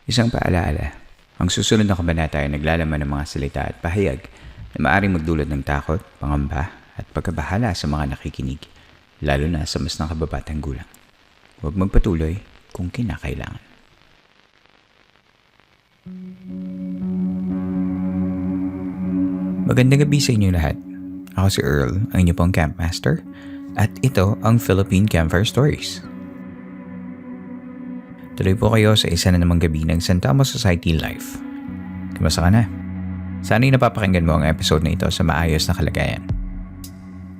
Isang paalaala, ang susunod na kabanata ay naglalaman ng mga salita at pahayag na maaaring magdulot ng takot, pangamba at pagkabahala sa mga nakikinig, lalo na sa mas nakababatang gulang. Huwag magpatuloy kung kinakailangan. Magandang gabi sa inyo lahat. Ako si Earl, ang inyo pong Campmaster, at ito ang Philippine Campfire Stories. Tuloy po kayo sa isa na namang gabi ng San Telmo Society Life. Kumusta ka na? Sana'y napapakinggan mo ang episode na ito sa maayos na kalagayan.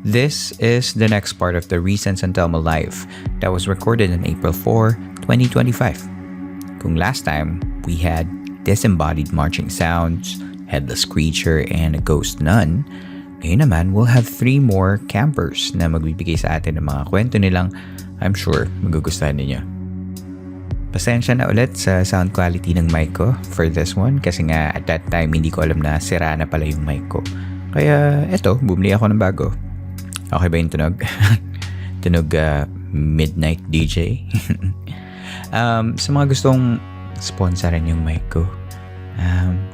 This is the next part of the recent San Telmo Life that was recorded on April 4, 2025. Kung last time, we had disembodied marching sounds, headless creature, and a ghost nun, ngayon naman, we'll have 3 more campers na magbibigay sa atin ng mga kwento nilang I'm sure magugustuhan ninyo. Pasensya na ulit sa sound quality ng mic ko for this one kasi nga at that time hindi ko alam na sira na pala yung mic ko. Kaya eto, bumili ako ng bago. Okay ba yung tunog? Tunog midnight DJ? Sa mga gustong sponsoran yung mic ko,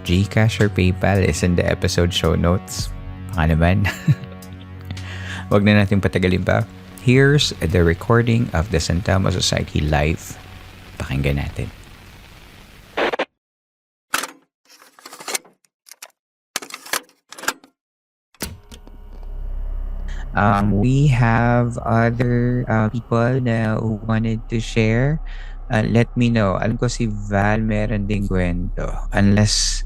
Gcash or PayPal is in the episode show notes. Baka naman. Wag na natin patagalin pa. Here's the recording of the San Telmo Society Live. Pakinggan natin. We have other people na who wanted to share. Let me know. Alam ko si Val meron ding kwento. Unless,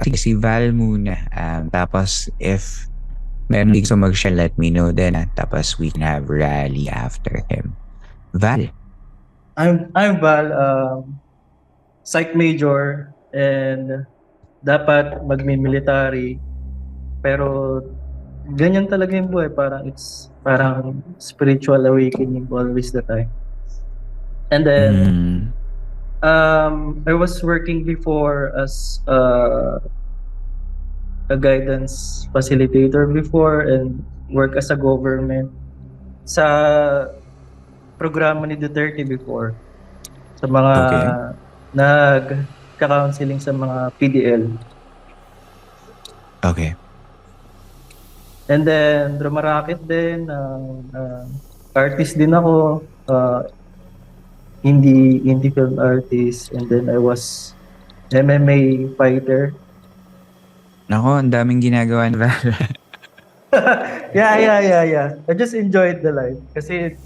sige, si Val muna. Tapos, if meron din gusto mag-share, let me know then. Tapos, we can have Rally after him. Val. I'm Val, psych major and dapat magmi-military pero ganyan talaga yung buhay, parang spiritual awakening always the time. And then I was working before as a guidance facilitator before and work as a government sa programa ni Duterte before sa mga nag-counseling sa mga PDL. Okay. And then rumaraket din, artist din ako, indie film artist, and then I was MMA fighter. Nako, ang daming ginagawa ni Val. Yeah. I just enjoyed the life kasi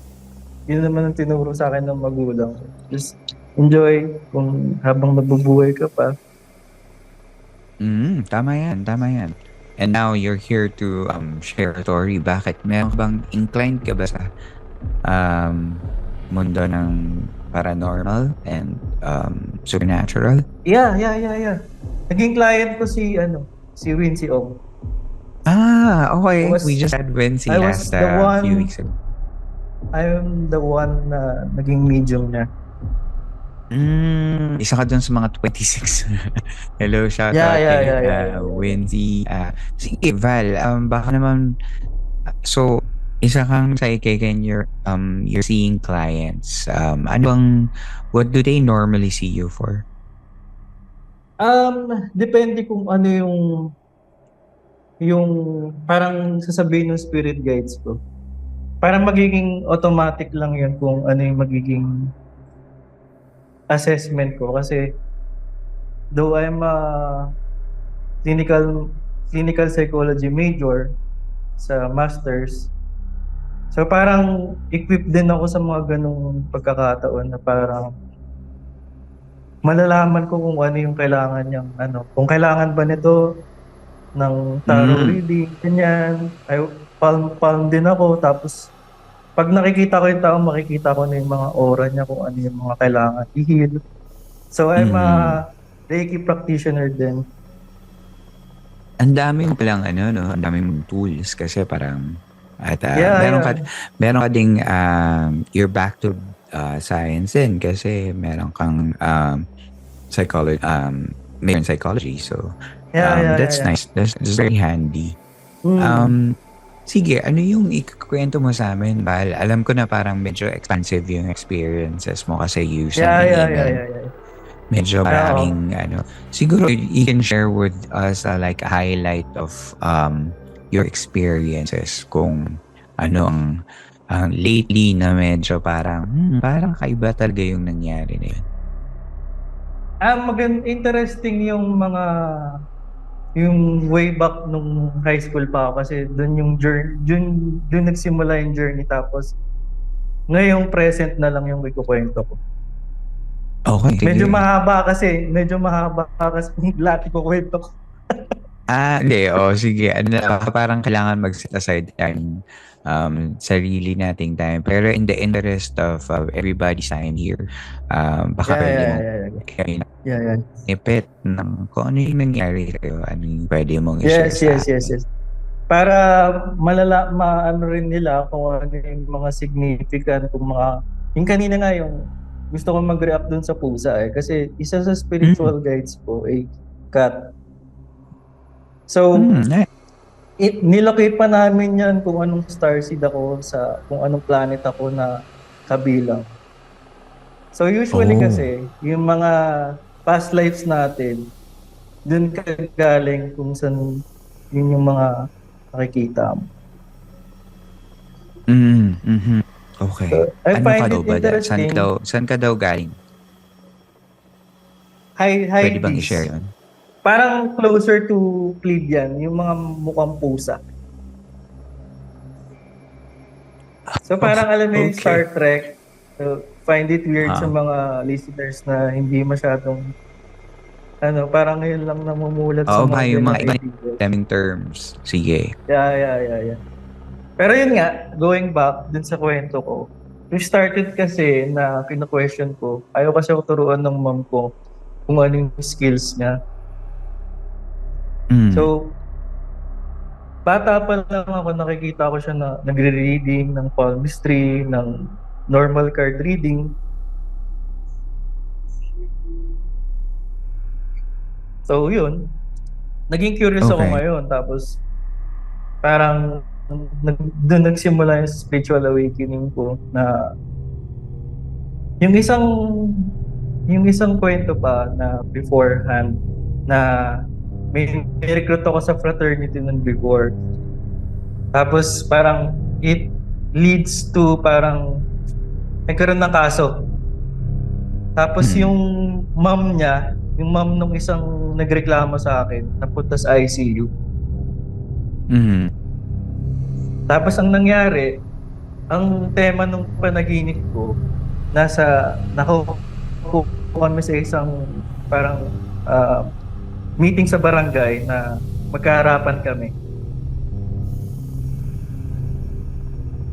yun naman ang tinuro sa akin ng magulang. Just enjoy kung habang nabubuhay ka pa. Tama yan. And now you're here to share a story. Bakit? Meron bang inclined ka ba sa mundo ng paranormal and supernatural? Yeah. Naging client ko si Wincy Ong. Okay. We just had Wincy last few weeks ago. I'm the one na naging medium niya. Isa ka dun sa mga 26. Hello, shout out kay Wincy. Sige, Val, baka naman, so, isa kang psychic and you're seeing clients. What do they normally see you for? Depende kung ano yung parang sasabihin ng spirit guides ko. Parang magiging automatic lang yun kung ano yung magiging assessment ko. Kasi though I'm a clinical psychology major sa masters, so parang equipped din ako sa mga ganung pagkakataon na parang malalaman ko kung ano yung kailangan niyang kung kailangan ba nito ng tarot reading, ganyan. Ay, palm din ako, tapos pag nakikita ko yung tao, makikita ko na yung mga aura niya kung ano yung mga kailangan i-heal. So I'm a Reiki practitioner din. Ang daming palang ang daming tools kasi parang at meron ka ding you're back to science din kasi meron kang psychology major in psychology, so that's nice. That's very handy. Sige, ano yung ikukwento mo sa amin, Val? Alam ko na parang medyo expansive yung experiences mo kasi you sent an email. Medyo Oo. maraming siguro you can share with us like a highlight of your experiences kung ano ang lately na medyo parang kaiba talaga yung nangyari na yun. Interesting yung way back nung high school pa ako kasi doon yung journey, doon nagsimula yung journey tapos ngayong present na lang yung ikukwento ko. Okay, Medyo sige. mahaba kasi yung lahat ikukwento ko. Hindi. Sige. Parang kailangan mag-set aside time, sarili nating time. Pero in the interest of everybody's time here, baka pwede Yeah, mong yeah, yeah, yeah. kami Yeah, yeah. ipit ng kung ano yung nangyari sa'yo, ano yung pwede mong i-share Yes, sa yes, yes, atin. yes. Para maano rin nila kung ano yung mga significant, yung kanina nga yung gusto ko mag-react dun sa pusa kasi isa sa spiritual guides ko ay cat. So, Nice. nilocate pa namin yan kung anong starseed ako kung anong planet ako na kabilang. So usually kasi, yung mga past lives natin, dun ka galing kung saan yun yung mga nakikita mo. Okay. So, I Ano ka find daw it ba? interesting. Saan ka daw galing? High Pwede bang beast. i-share yun? Parang closer to Pleiadian, yung mga mukhang pusa. So parang alam mo yung Okay. Star Trek, find it weird sa Ah. mga listeners na hindi masyadong parang ngayon lang namumulat sa Ba mga yung ganyang mga ibang ideas. naming terms? Sige. Yeah. Pero yun nga, going back dun sa kwento ko, we started kasi na kina-question ko, ayaw kasi ako turuan ng mom ko kung ano yung skills niya. So, bata pa lang ako, nakikita ko siya na nagre-reading ng palmistry, ng normal card reading. So, yun. Naging curious ako Okay. ngayon. Tapos, parang doon nagsimula yung spiritual awakening ko na yung isang kwento pa na beforehand na may recruit ako sa fraternity nun before. Tapos parang it leads to parang nagkaroon ng kaso. Tapos yung mom nung isang nagreklamo sa akin, napunta sa ICU. Tapos ang nangyari, ang tema nung panaginip ko, nakaupo kami sa isang parang meeting sa barangay na magkaharapan kami.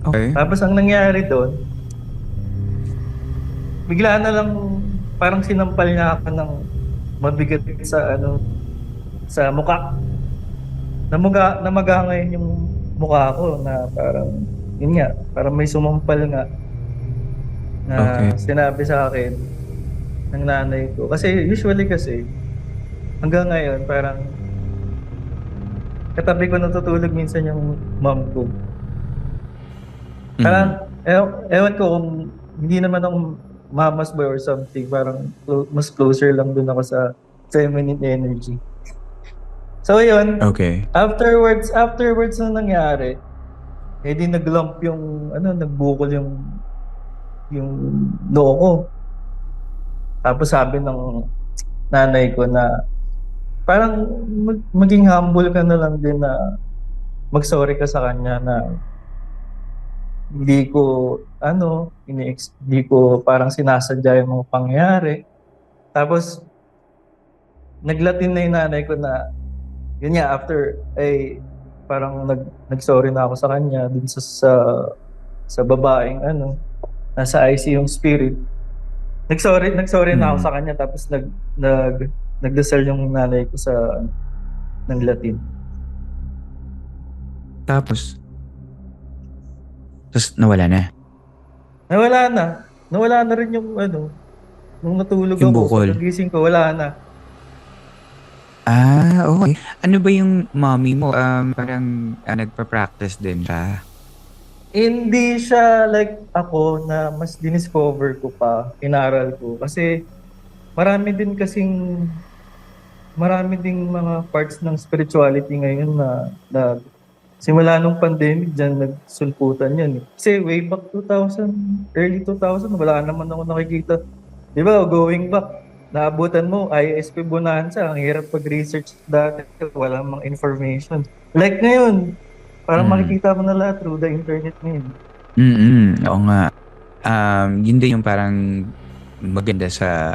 Okay. Tapos ang nangyari doon, bigla na lang parang sinampal niya ako ng mabigat sa mukha. Namaga ngayon yung mukha ko na parang yun nga, parang may sumampal nga na sinabi sa akin ng nanay ko. Kasi usually hanggang ngayon parang katabi ko natutulog minsan yung mom ko. Parang ewan ko kung hindi naman ako mama's boy or something, parang mas closer lang dun ako sa feminine energy. So yun, afterwards na nangyari, di naglump nagbukol yung noo ko. Tapos sabi ng nanay ko na parang maging humble ka na lang din na mag-sorry ka sa kanya na hindi ko parang sinasadya yung mga pangyayari. Tapos naglatin na yung nanay ko na yun nga, after parang nag-sorry na ako sa kanya dun sa babaeng nasa ICU yung spirit. Nag-sorry na ako sa kanya tapos nagdasal yung nanay ko ng Latin. Tapos nawala na? Nawala na rin yung nung natulog yung ako. bukol. Pagkagising ko, wala na. Okay. Ano ba yung mommy mo? Parang nagpa-practice din siya? Hindi siya like ako na mas diniscover ko pa, inaral ko. Kasi marami din kasing marami ding mga parts ng spirituality ngayon na simula nung pandemic diyan nagsulputan yan eh. Kasi way back 2000, early 2000, wala naman ako nakikita. Di ba, going back, naabutan mo, ISP Bonanza, ang hirap pag-research dati, wala mang information. Like ngayon, parang Mm. makikita mo na lahat through the internet ngayon. Oo nga. Yun din yung parang maganda sa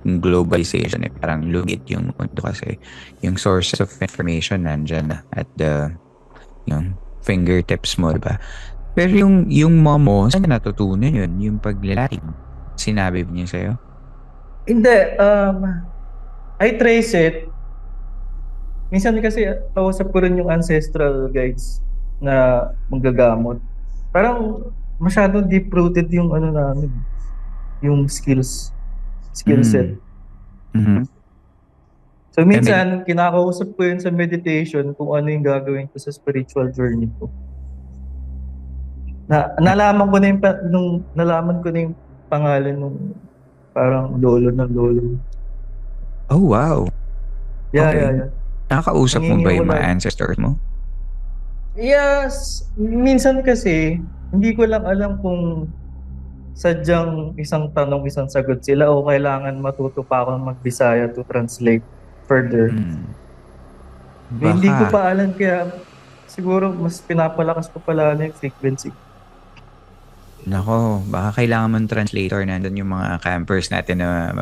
yung globalization eh. Parang lumit yung mundo kasi yung sources of information nandyan na at yung fingertips mo, diba? Pero yung mom mo, saan niya natutunan yun? Yung paglalating. Sinabi niya sa'yo? Hindi, I trace it. Minsan kasi kausap ko rin yung ancestral guides na manggagamot. Parang masyadong deep-rooted yung ano namin, yung skill set. Mm. Mhm. So And then, minsan, kinakausap ko yun sa meditation kung ano yung gagawin ko sa spiritual journey ko. Nalaman ko na nalaman ko na yung pangalan ng parang lolo ng lolo. oh wow. Yeah, Okay. yeah, yeah. Nakakausap mo Nangingi ba ako yung mga lagi. ancestors mo? Yes, minsan kasi hindi ko lang alam kung sadyang isang tanong, isang sagot sila o kailangan matuto pa akong mag-Bisaya to translate further. Mm. Hindi ko Baka, pa alam kaya siguro mas pinapalakas ko pala yung frequency. nako, baka kailangan mong translator. Nandun yung mga campers natin na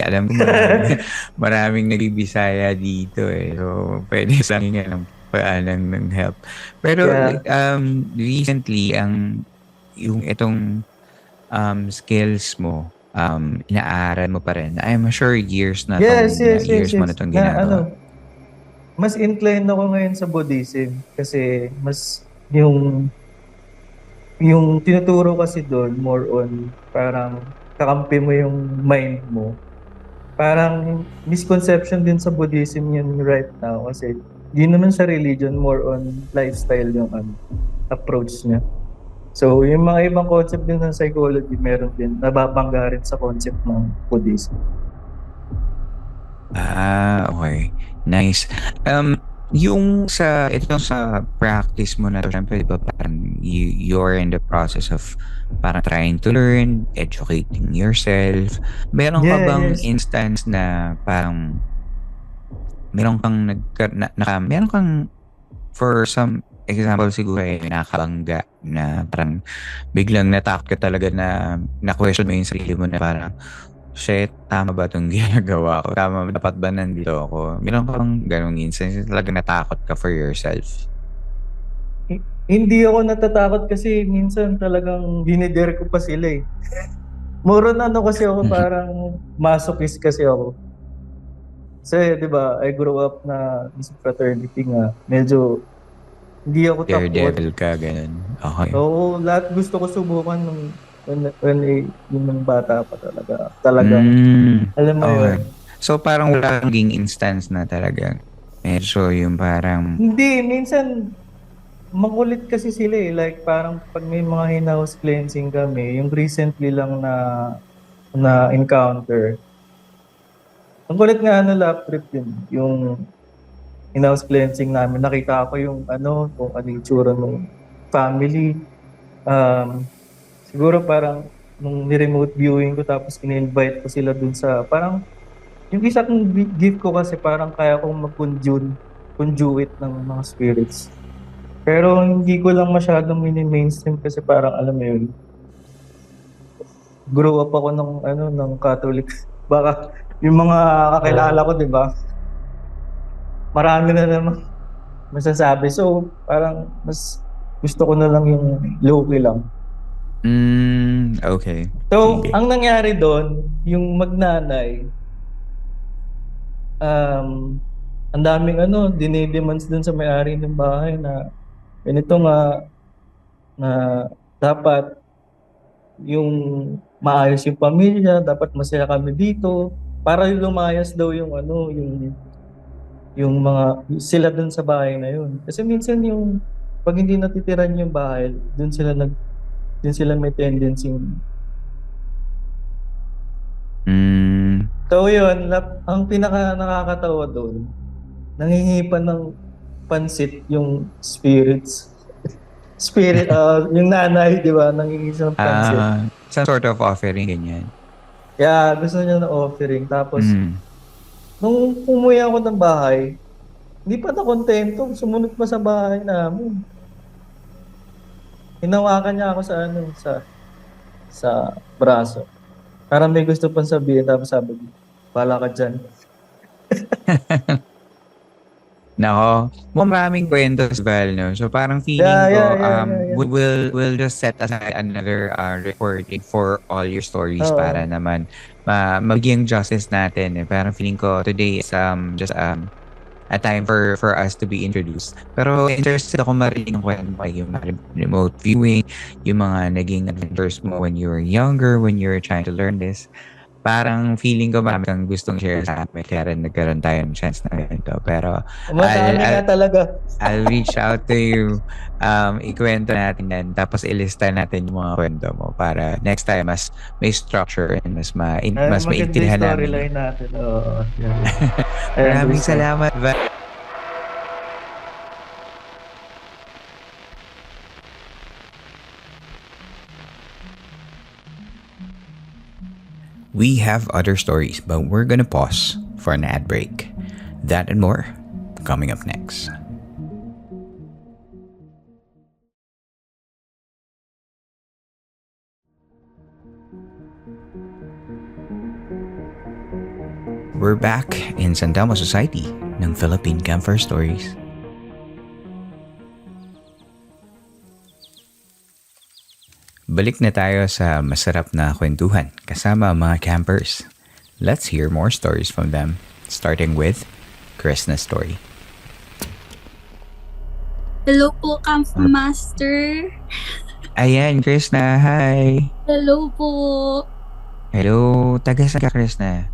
alam ko maraming, maraming nagbibisaya dito eh. So, pwede sa akin ng paalang ng help. Pero, Kaya recently, yung itong skills mo, inaaral mo pa rin. I'm sure years yes, yes, yes, years mo na yes. itong Na ginagawa. ano, mas inclined ako ngayon sa Buddhism kasi mas yung tinuturo kasi doon more on parang kakampi mo yung mind mo. Parang misconception din sa Buddhism yun right now kasi di naman sa religion, more on lifestyle yung approach niya. So, yung mga ibang concept din ng psychology, meron din, nababangga rin sa concept ng Buddhism. Okay. Nice. Yung itong sa practice mo na to, syempre, di ba, parang you're in the process of parang trying to learn, educating yourself. Meron ka Yeah, bang yes. instance na parang meron kang meron kang for some example siguro nakabangga na parang biglang natakot ka talaga na question mo yung sarili mo na parang shit, tama ba itong ginagawa ko? Tama, dapat ba nandito ako? Meron ka bang ganong instance talaga natakot ka for yourself? Hindi ako natatakot kasi minsan talagang dinider ko pa sila eh. More on ano kasi ako, parang masochist kasi ako. Kasi, di ba, I grew up na sa fraternity nga. Medyo, hindi ako takot. Daredevil ka, ganun. Okay. Oo, lahat gusto ko subukan nung bata pa talaga. Talagang, Mm, alam mo okay. yun. So, parang wala kang naging instance na talagang medyo yung parang Hindi, minsan, makulit kasi sila eh. Like, parang pag may mga in-house cleansing kami, yung recently lang na encounter. Ang kulit nga lap trip yun. Yung in-house cleansing namin, nakita ko yung kung ano yung tsura ng family. Siguro parang nung ni-remote viewing ko tapos in-invite ko sila dun sa parang yung isa kong gift ko kasi parang kaya kong conduit ng mga spirits. Pero hindi ko lang masyadong mini-mainstream kasi parang alam mo yun, grow up ako ng Catholic. Baka yung mga kakilala ko, di ba? Marami na naman masasabi. So, parang mas gusto ko na lang yung low-key lang. okay. So, Sige. ang nangyari doon, yung magnanay, ang daming dinidemands doon sa may-ari ng bahay na ganito nga na dapat yung maayos yung pamilya, dapat masaya kami dito para lumayas daw yung yung mga sila doon sa bahay na yun. Kasi minsan yung pag hindi natitiran yung bahay, doon sila may tendency. Mm, So yun, ang pinaka nakakatawa doon, nangingipan ng pansit yung spirits. Yung nanay, di ba, nangingi siya ng pansit. Some sort of offering, ganyan. Kaya gusto niya ng offering. Tapos, Mm. nung umuwi ako ng bahay, hindi pa na kontento. Sumunod pa sa bahay namin. Hinawakan niya ako sa braso. Parang may gusto pang sabihin. Tapos sabi ko, bala ka dyan. Nako, maraming kwento as well, no? So parang feeling ko, Yeah. we'll just set aside another recording for all your stories Oo. para naman maging justice natin. Eh. Parang feeling ko today is just a time for us to be introduced. Pero interested ako marinig ng kwento mo, yung mga remote viewing, yung mga naging adventures mo when you were younger, when you were trying to learn this. Parang feeling ko marami kang gustong share sa amin kaya rin nagkaroon tayo ng chance na ganito. Pero Madami nga talaga. I'll reach out to you, ikwento natin yan, tapos ilista natin yung mga kwento mo para next time mas may structure and mas Maganda yung maintindihan namin. storyline natin. Oo. Maraming salamat, Val. We have other stories, but we're gonna pause for an ad break. That and more coming up next. We're back in San Telmo Society ng Philippine Camper Stories. Balik na tayo sa masarap na kwentuhan kasama ang mga campers. Let's hear more stories from them, starting with Krishna's story. Hello po, Camp Master. Ayan, Krishna, hi! Hello po. Hello, taga saan ka, Krishna?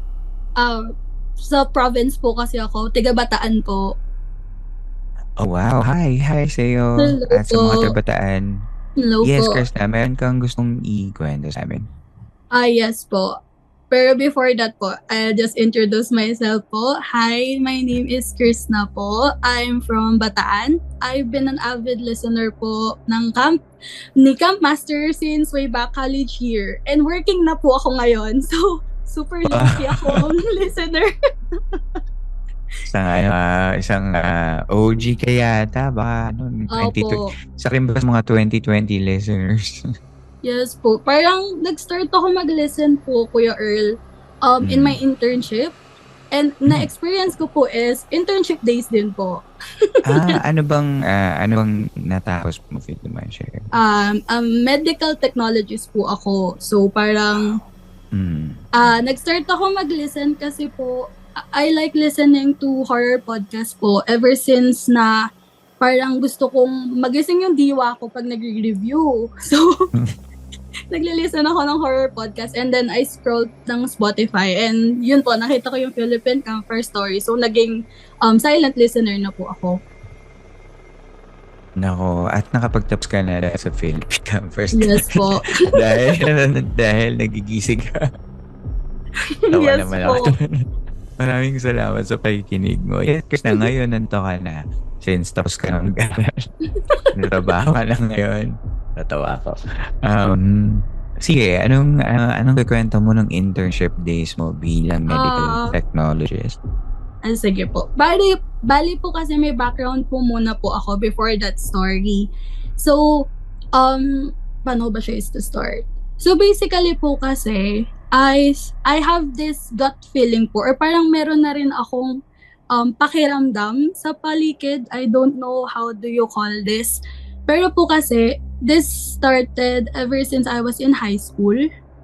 Sa province po kasi ako, taga Bataan po. Oh wow, hi sa'yo. Hello At sa mga po. tabataan. Hello Yes, po. Krishna, meron kang gustong ikwento sa amin. Yes po. Pero before that po, I'll just introduce myself po. Hi, my name is Krishna po. I'm from Bataan. I've been an avid listener po ni Camp Master since way back college year. And working na po ako ngayon. So, super lucky akong listener. Isang OG ka yata, baka Opo. sa rin ba sa mga 2020 listeners? Yes po. Parang nag-start ako mag-listen po, Kuya Earl, in my internship. And na-experience ko po is internship days din po. Ano bang natapos mo, if you don't mind sharing? Medical technologist po ako. So parang nag-start ako mag-listen kasi po I like listening to horror podcast po ever since na parang gusto kong magising yung diwa ko pag nagre-review. So nagli-listen ako ng horror podcast and then I scrolled ng Spotify and yun po, nakita ko yung Philippine Camper Story. So naging silent listener na po ako. Nako, at nakapagtapos ka na dahil sa Philippine Camper Story. Yes po. dahil nagigising ka. Tawa Yes naman po. ako. Maraming salamat sa pakikinig mo. Yes, Krishna, ngayon nanto ka na. Since tapos ka na mag-aral. Natrabaho ka na ngayon. Natawa ko. Sige, anong kwento mo ng internship days mo bilang medical technologist? Sige po. Bali po kasi may background po muna po ako before that story. So, paano ba siya is to start? So basically po kasi, I have this gut feeling po or parang meron na rin akong pakiramdam sa paligid. I don't know how do you call this. Pero po kasi, this started ever since I was in high school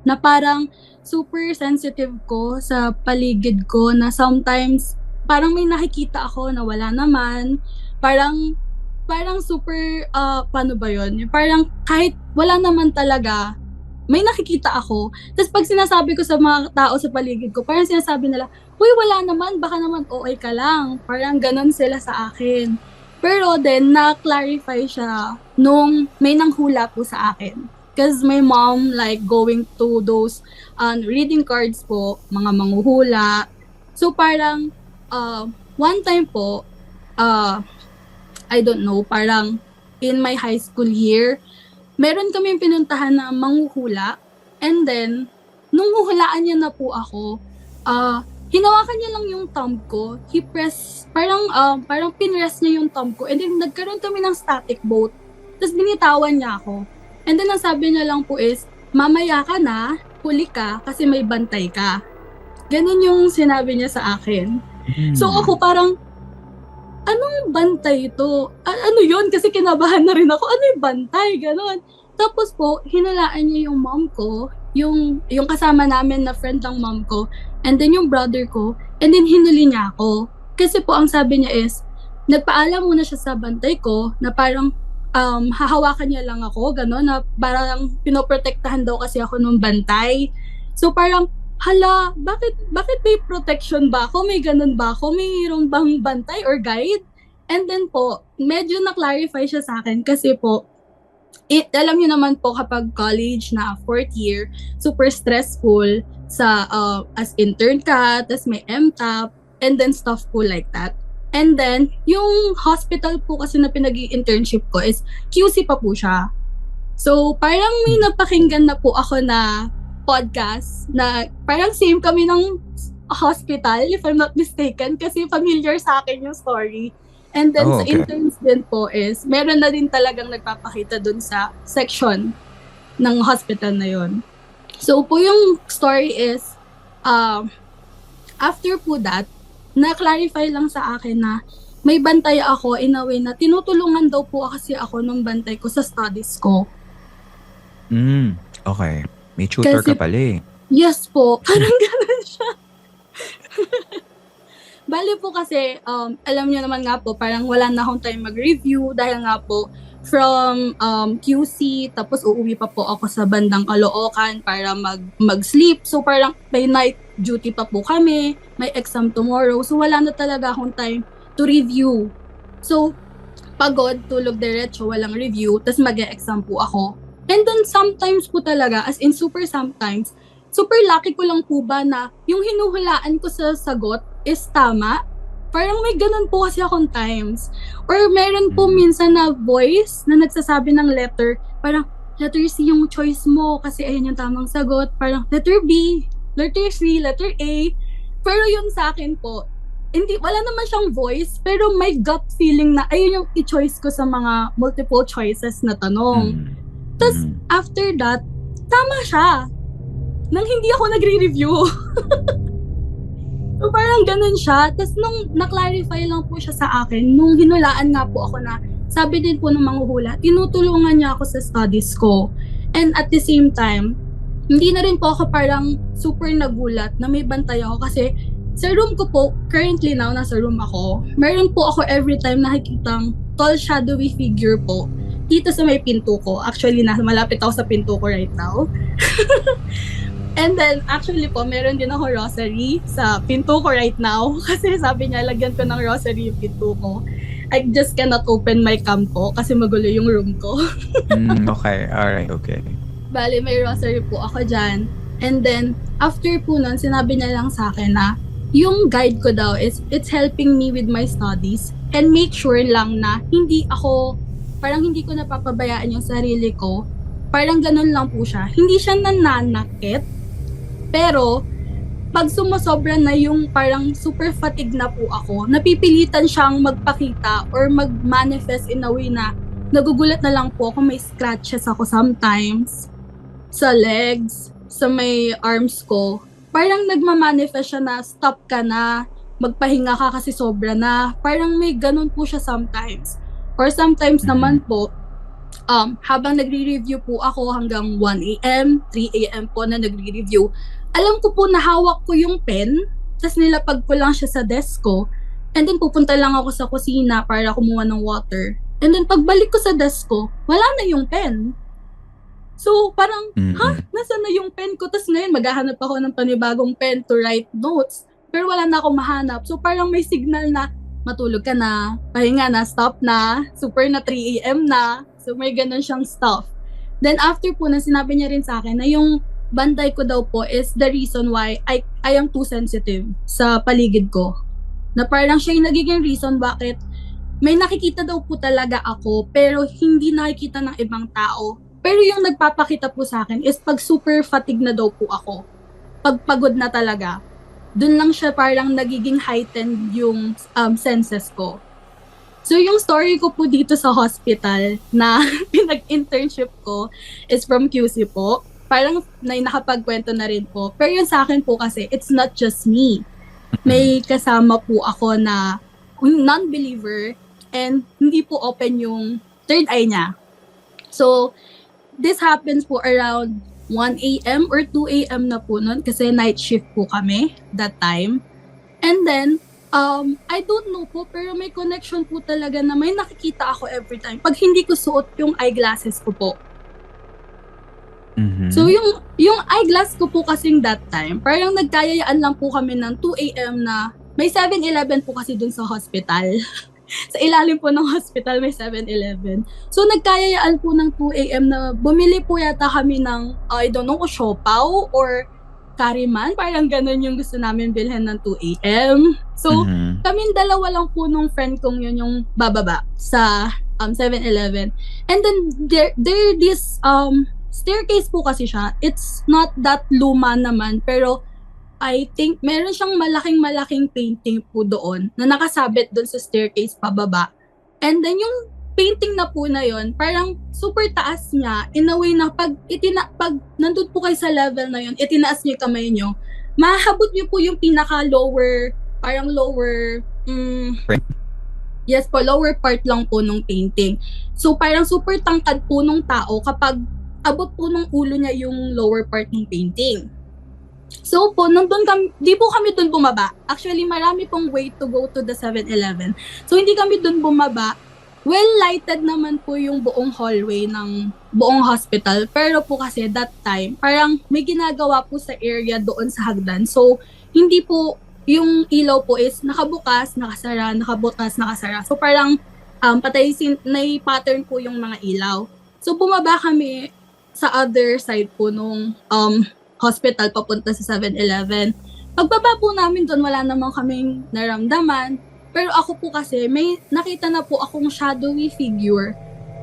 na parang super sensitive ko sa paligid ko na sometimes parang may nakikita ako na wala naman. Parang super, paano ba yun? Parang kahit wala naman talaga, may nakikita ako. Tapos pag sinasabi ko sa mga tao sa paligid ko, parang sinasabi nila, uy, wala naman, baka naman okay ka lang. Parang ganon sila sa akin. Pero then, na-clarify siya nung may nanghula po sa akin. Because my mom like going to those reading cards po, mga manghuhula. So parang one time po, I don't know, parang in my high school year, meron kami pinuntahan na manghuhula. And then, nung huhulaan niya na po ako, hinawakan niya lang yung thumb ko. He press, parang pinress niya yung thumb ko. And then, nagkaroon kami ng static boat. Tapos binitawan niya ako. And then, ang sabi niya lang po is, mamaya ka na, huli ka, kasi may bantay ka. Ganun yung sinabi niya sa akin. So ako parang, anong bantay ito? Ano yun? Kasi kinabahan na rin ako. Ano yung bantay? Ganon. Tapos po, hinalaan niya yung mom ko, yung kasama namin na friend ng mom ko, and then yung brother ko, and then hinuli niya ako. Kasi po, ang sabi niya is, nagpaalam muna siya sa bantay ko, na parang, hahawakan niya lang ako, gano'n, na parang pinoprotektahan daw kasi ako nung bantay. So parang, hala, bakit may protection ba ako? May ganun ba ako? Mayroong bang bantay or guide? And then po, medyo na-clarify siya sa akin kasi po, alam niyo naman po kapag college na 4th year, super stressful sa as intern ka, tas may MTAP, and then stuff po like that. And then, yung hospital po kasi na pinag-i-internship ko is QC pa po siya. So, parang may napakinggan na po ako na podcast na parang same kami ng hospital, if I'm not mistaken, kasi familiar sa akin yung story. And then sa interns din po is, meron na din talagang nagpapakita dun sa section ng hospital na yon. So po yung story is, after po that, na-clarify lang sa akin na may bantay ako in a way na tinutulungan daw po kasi ako ng bantay ko sa studies ko. Okay. May tutor Kasi, ka pala eh. Yes po, parang gano'n siya. Bali po kasi, alam niyo naman nga po, parang wala na akong time mag-review dahil nga po from QC, tapos uuwi pa po ako sa bandang Caloocan para mag-sleep. So parang may night duty pa po kami, may exam tomorrow. So wala na talaga akong time to review. So pagod, tulog diretso, walang review, tapos mag-e-exam po ako. And then sometimes po talaga, as in super sometimes, super lucky ko lang po ba na yung hinuhulaan ko sa sagot is tama. Parang may ganun po kasi akong times. Or meron po minsan na voice na nagsasabi ng letter, parang letter C yung choice mo kasi ayun yung tamang sagot. Parang letter B, letter C, letter A. Pero yun sa akin po, wala naman siyang voice, pero may gut feeling na ayun yung i-choice ko sa mga multiple choices na tanong. Tapos, after that, tama siya. Nang hindi ako nagre-review. So, parang ganun siya. Tapos, nung na-clarify lang po siya sa akin, nung hinulaan nga po ako na, sabi din po ng manghuhula, tinutulungan niya ako sa studies ko. And at the same time, hindi na rin po ako parang super nagulat na may bantay ako kasi sa room ko po, currently now, nasa room ako, meron po ako every time nakikitang tall shadowy figure po dito sa may pinto ko. Actually, malapit ako sa pinto ko right now. And then, actually po, meron din ako rosary sa pinto ko right now. Kasi sabi niya, lagyan ko ng rosary yung pinto ko. I just cannot open my cam po kasi magulo yung room ko. Okay, alright, okay. Bali, may rosary po ako dyan. And then, after po nun, sinabi niya lang sa akin na yung guide ko daw is, it's helping me with my studies and make sure lang na hindi ko napapabayaan yung sarili ko. Parang ganun lang po siya. Hindi siya nananakit, pero pag sumusobra na yung parang super fatigue na po ako, napipilitan siyang magpakita or mag-manifest in a way na nagugulat na lang po ako, may scratches ako sometimes sa legs, sa may arms ko. Parang nagmamanifest siya na stop ka na, magpahinga ka kasi sobra na. Parang may ganun po siya sometimes. Or sometimes naman po, habang nagre-review po ako hanggang 1 a.m., 3 a.m. po na nagre-review, alam ko po na hawak ko yung pen, tapos nilapag ko lang siya sa desk ko, and then pupunta lang ako sa kusina para kumuha ng water. And then pagbalik ko sa desk ko, wala na yung pen. So parang, nasaan na yung pen ko? Tapos ngayon maghahanap ako ng panibagong pen to write notes, pero wala na akong mahanap. So parang may signal na, matulog ka na, pahinga na, stop na, super na 3 a.m. na. So may ganun siyang stuff. Then after po na sinabi niya rin sa akin na yung bantay ko daw po is the reason why I am too sensitive sa paligid ko. Na parang siya yung nagiging reason bakit may nakikita daw po talaga ako pero hindi nakikita ng ibang tao. Pero yung nagpapakita po sa akin is pag super fatigue na daw po ako. Pag pagod na talaga. Doon lang siya parang nagiging heightened yung senses ko. So yung story ko po dito sa hospital na pinag-internship ko is from QC po. Parang nakapagkwento na rin po. Pero yung sa akin po kasi, it's not just me. May kasama po ako na non-believer and hindi po open yung third eye niya. So, this happens po around 1 a.m. or 2 a.m. na po nun kasi night shift po kami that time. And then, I don't know po, pero may connection po talaga na may nakikita ako every time. Pag hindi ko suot yung eyeglasses ko po. Mhm. So, yung eyeglass ko po kasing that time, parang nagkayayaan lang po kami ng 2 a.m. na may 7-Eleven po kasi dun sa hospital. Sa ilalim po ng hospital may 7-Eleven. So, nagkayayaan po ng 2 a.m. na bumili po yata kami ng, I don't know, siopaw or kariman. Parang ganun yung gusto namin bilhin ng 2 a.m. So, Mhm. kaming dalawa lang po nung friend kong yun yung bababa sa 7-Eleven. And then, there this staircase po kasi siya. It's not that luma naman, pero I think meron siyang malaking painting po doon na nakasabit doon sa staircase pababa. And then yung painting na po na yon, parang super taas niya in a way na pag nandun po kayo sa level na yon, itinaas niyo yung kamay niyo, mahabot niyo po yung pinaka lower, parang lower yes po, lower part lang po nung painting. So parang super tangkad po nung tao kapag abot po ng ulo niya yung lower part ng painting. So po, nandun kami, di po kami dun bumaba. Actually, marami pong way to go to the 7-Eleven. So hindi kami dun bumaba. Well lighted naman po yung buong hallway ng buong hospital. Pero po kasi that time, parang may ginagawa po sa area doon sa hagdan. So hindi po yung ilaw po is nakabukas, nakasara, nakabukas, nakasara. So parang may pattern po yung mga ilaw. So bumaba kami sa other side po nung hospital papunta sa 7-Eleven. Pagbaba po namin doon, wala namang kaming naramdaman. Pero ako po kasi, may nakita na po akong shadowy figure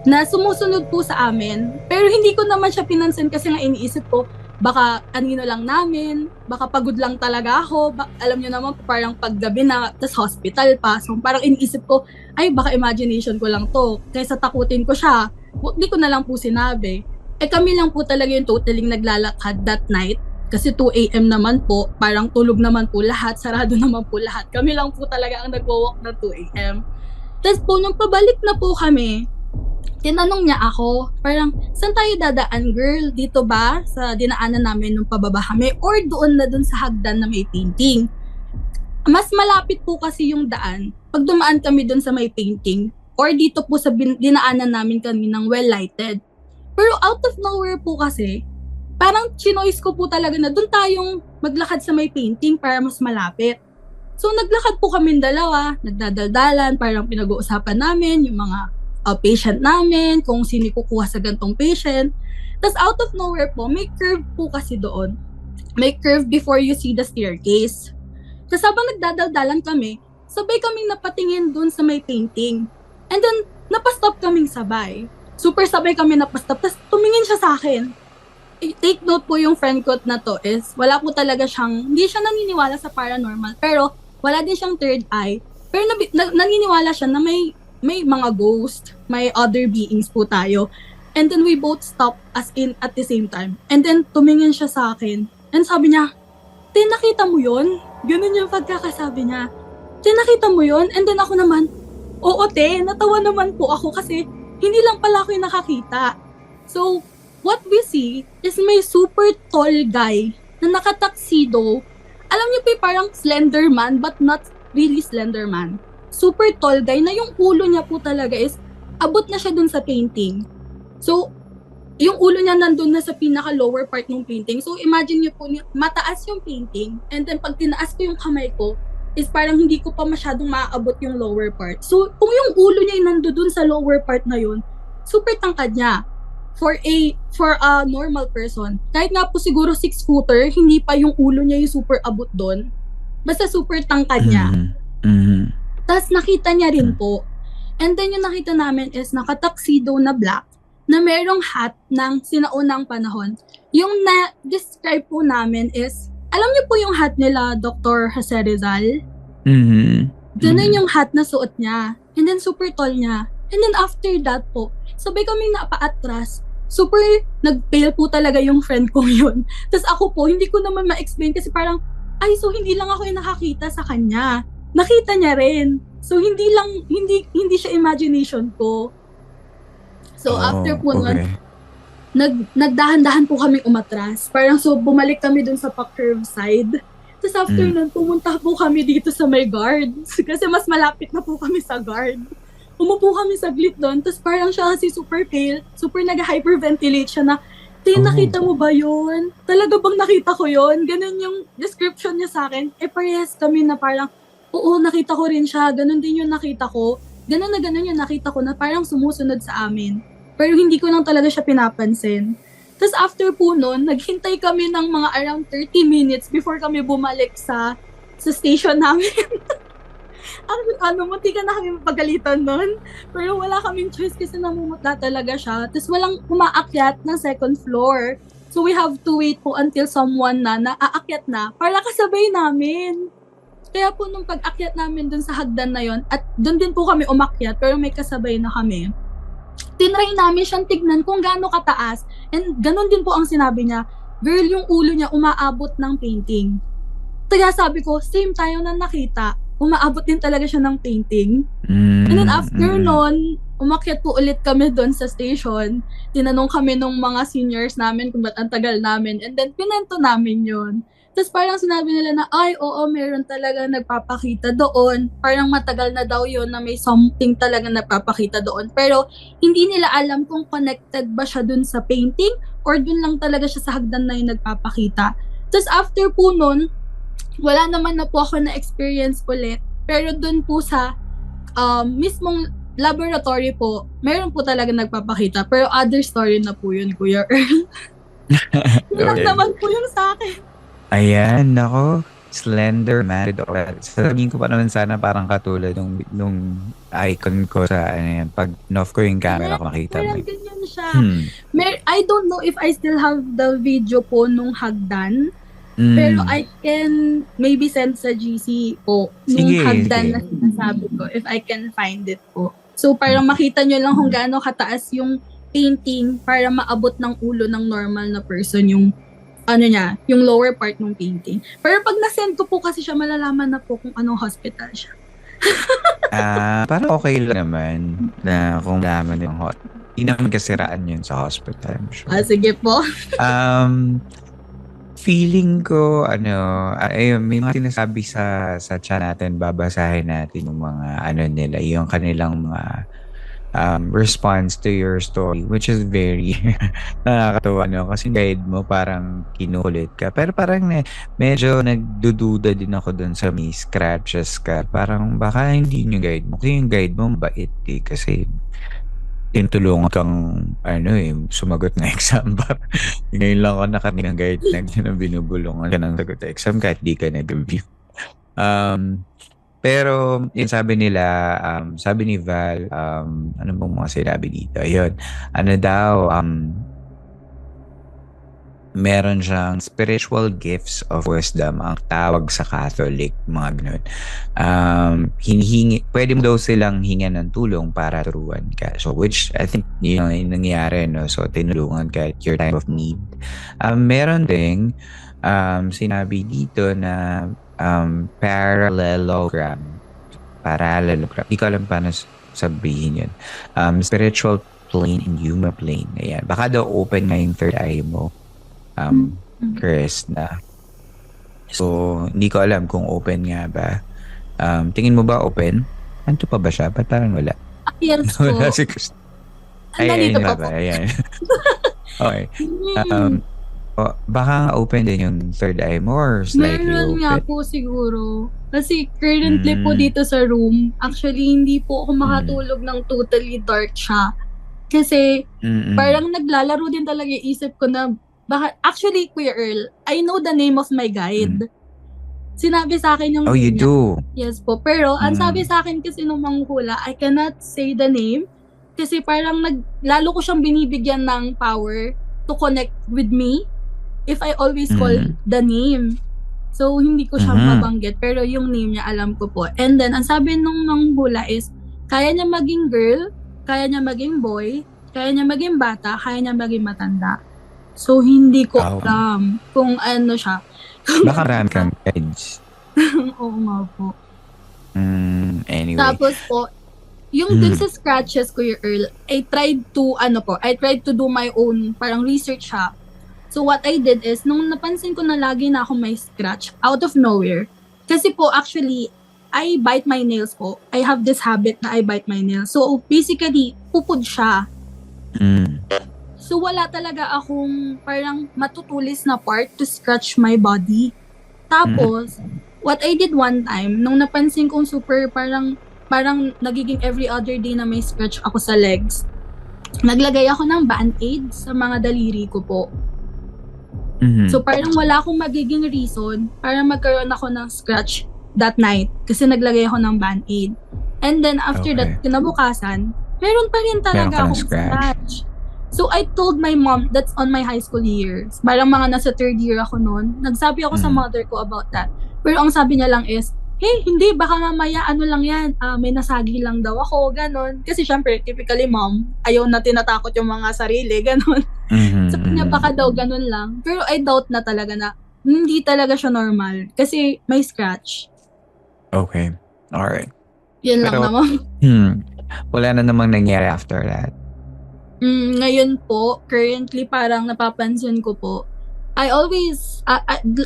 na sumusunod po sa amin. Pero hindi ko naman siya pinansin kasi nga iniisip ko, baka anino lang namin, baka pagod lang talaga ako. Alam nyo naman, parang paggabi na, tas hospital pa. So parang iniisip ko, ay baka imagination ko lang to. Kaysa takutin ko siya, hindi ko na lang po sinabi. Kami lang po talaga yung totaling naglalakad that night. Kasi 2 a.m. naman po, parang tulog naman po lahat, sarado naman po lahat. Kami lang po talaga ang nagwo-walk ng 2 a.m. Tapos po, nung pabalik na po kami, tinanong niya ako, parang, saan tayo dadaan, girl? Dito ba? Sa dinaanan namin nung pababa kami? Or doon na doon sa hagdan na may painting? Mas malapit po kasi yung daan pag dumaan kami doon sa may painting. Or dito po sa dinaanan namin kami ng well-lighted. Pero out of nowhere po kasi, parang chinoise ko po talaga na doon tayong maglakad sa may painting para mas malapit. So naglakad po kami dalawa, nagdadaldalan, parang pinag-uusapan namin yung mga patient namin, kung sino kukuha sa gantong patient. Tapos out of nowhere po, may curve po kasi doon. May curve before you see the staircase. Tapos habang nagdadaldalan kami, sabay kaming napatingin doon sa may painting. And then, napastop kaming sabay. Super sabay kami napastop. Tapos tumingin siya sa akin. Take note po yung friend ko na to is, wala po talaga siyang, hindi siya naniniwala sa paranormal, pero wala din siyang third eye. Pero naniniwala siya na may mga ghost, may other beings po tayo. And then we both stop as in at the same time. And then tumingin siya sa akin. And sabi niya, "Te, nakita mo yun?" Ganun yung pagkakasabi niya. "Te, nakita mo yun?" And then ako naman, "Oo, te." Natawa naman po ako kasi hindi lang pala ako yung nakakita. So, what we see is may super tall guy na nakataksido. Alam niyo po parang slender man but not really slender man. Super tall guy na yung ulo niya po talaga is abot na siya dun sa painting. So, yung ulo niya nandun na sa pinaka lower part ng painting. So, imagine niyo po, mataas yung painting and then pag tinaas ko yung kamay ko, is parang hindi ko pa masyadong maaabot yung lower part. So, kung yung ulo niya yung nandun sa lower part na yun, super tangkad niya. for a normal person, kahit nga po siguro 6-footer, hindi pa yung ulo niya yung super abot doon. Basta super tangkad niya. Tapos nakita niya rin po. And then yung nakita namin is naka-tuxedo na black na merong hat ng sinaunang panahon. Yung na-describe po namin is, alam niyo po yung hat nila, Dr. Jose Rizal? Ganun yung hat na suot niya. And then super tall niya. And then after that po, sabay kaming napa-atras. Super nag-fail po talaga yung friend ko yun. Tapos ako po, hindi ko naman ma-explain kasi parang, ay, so hindi lang ako yung nakakita sa kanya. Nakita niya rin. So hindi siya imagination ko. So after po nun, nagdahan-dahan po kami umatras. Parang so bumalik kami dun sa pa-curve side. Tapos after nun, pumunta po kami dito sa may guard. Kasi mas malapit na po kami sa guard. Umupo kami saglit doon. Tapos parang siya kasi super pale, super nag-hyperventilate siya na, nakita mo ba yun? Talaga bang nakita ko yun? Ganun yung description niya sa akin. Parehas kami na parang, oo, nakita ko rin siya. Ganun din yung nakita ko. Ganun yung nakita ko na parang sumusunod sa amin. Pero hindi ko lang talaga siya pinapansin. Tapos after po nun, naghintay kami ng mga around 30 minutes before kami bumalik sa station namin. Munti ka na kami mapagalitan nun. Pero wala kaming choice kasi namumutla talaga siya. Tapos walang umaakyat ng second floor. So we have to wait po until someone na aakyat na para kasabay namin. Kaya po nung pag-akyat namin dun sa hagdan na yon at dun din po kami umakyat pero may kasabay na kami. Tinry namin siyang tignan kung gaano kataas. And ganun din po ang sinabi niya, girl, yung ulo niya umaabot ng painting. Kaya sabi ko, same tayo na nakita. Umaabot din talaga siya ng painting. And then after nun, umakyat po ulit kami doon sa station. Tinanong kami nung mga seniors namin kung ba't ang tagal namin. And then pinento namin yun. Tapos parang sinabi nila na, ay, oo, meron talaga nagpapakita doon. Parang matagal na daw yun na may something talaga nagpapakita doon. Pero hindi nila alam kung connected ba siya doon sa painting or doon lang talaga siya sa hagdan na yung nagpapakita. Tapos after po nun, wala naman na po ako na-experience ulit. Pero doon po sa mismong laboratory po, meron po talaga nagpapakita. Pero other story na po yun, Kuya Earl. Yun lang naman po yung sa akin. Ayan, nako. Slender Man. Sabihin ko pa naman sana parang katulad nung icon ko sa pag off ko yung camera ko makita mo. Parang ganyan siya. I don't know if I still have the video po nung hagdan. Pero I can maybe send sa GC po nung hagdan na sinasabi ko if I can find it po. So parang makita nyo lang kung gaano kataas yung painting para maabot ng ulo ng normal na person yung yung lower part ng painting. Pero pag na-send ko po kasi siya, malalaman na po kung anong hospital siya. Parang okay lang naman na kung malaman yung hindi naman kasiraan yun sa hospital. Sure. Sige po. Feeling ko, may mga sinasabi sa chat natin, babasahin natin yung mga nila, yung kanilang mga response to your story, which is very nakakatawa, kasi guide mo parang kinukulit ka. Pero parang medyo nagdududa din ako dun sa may scratches ka. Parang baka hindi yung guide mo. Kasi yung guide mo mabait kasi tinutulungan kang sumagot na exam. Ngayon lang ako nakatilang guide na binubulungan ka ng sagot na exam kahit di ka nag-review. Pero yung sabi nila, sabi ni Val, ano bang mga sinabi dito? Ayun, meron siyang spiritual gifts of wisdom, ang tawag sa Catholic, mga ganun. Pwede mo daw silang hingan ng tulong para turuan ka. So, which I think yun ang nangyari, no? So, tinulungan ka at your time of need. Meron ding sinabi dito na parallelogram. Di ko alam paano sabihin yun. Spiritual plane and human plane. Ayan. Baka daw open nga yung third eye mo. Chris na. So, hindi ko alam kung open nga ba. Tingin mo ba open? Anto pa ba siya? Ba't parang wala? Yes po. Wala si Chris. Nandito pa po. Ayan. Okay. Baka open din yung third eye mo or slightly Meron open? nga po siguro. Kasi currently po dito sa room, actually hindi po ako makatulog ng totally dark siya. Kasi Mm-mm. parang naglalaro din talaga yung isip ko na baka, actually, Kuya Earl, I know the name of my guide. Sinabi sa akin yung Oh, you name niya. do? Yes po. Pero, ang sabi sa akin kasi nung manghula, I cannot say the name kasi parang lalo ko siyang binibigyan ng power to connect with me if I always call the name. So, hindi ko siya mabanggit. Pero yung name niya, alam ko po. And then, ang sabi nung manghula is, kaya niya maging girl, kaya niya maging boy, kaya niya maging bata, kaya niya maging matanda. So, hindi ko alam kung ano siya. Baka marami kang guides. Oo nga po. Anyway. Tapos po, yung dun sa scratches, Kuya Earl, I tried to do my own parang research ha. So what I did is, nung napansin ko na lagi na ako may scratch out of nowhere, kasi po actually, I bite my nails po. I have this habit na I bite my nails. So basically, pupod siya. So wala talaga akong parang matutulis na part to scratch my body. Tapos, what I did one time, nung napansin kong super parang nagiging every other day na may scratch ako sa legs, naglagay ako ng band-aid sa mga daliri ko po. So parang wala akong magiging reason para magkaroon ako ng scratch that night kasi naglagay ako ng band-aid. And then after that, kinabukasan, meron pa rin talaga akong scratch. So I told my mom, that's on my high school years. Parang mga nasa third year ako noon. Nagsabi ako sa mother ko about that. Pero ang sabi niya lang is, hey, hindi, baka mamaya ano lang yan, may nasagi lang daw ako, ganon. Kasi syempre, typically mom, ayaw na tinatakot yung mga sarili, ganon. Sabi niya, baka daw ganon lang. Pero I doubt na talaga na hindi talaga siya normal. Kasi may scratch. Okay. Alright. Yun lang naman. Wala na namang nangyari after that. Ngayon po, currently parang napapansin ko po, I always,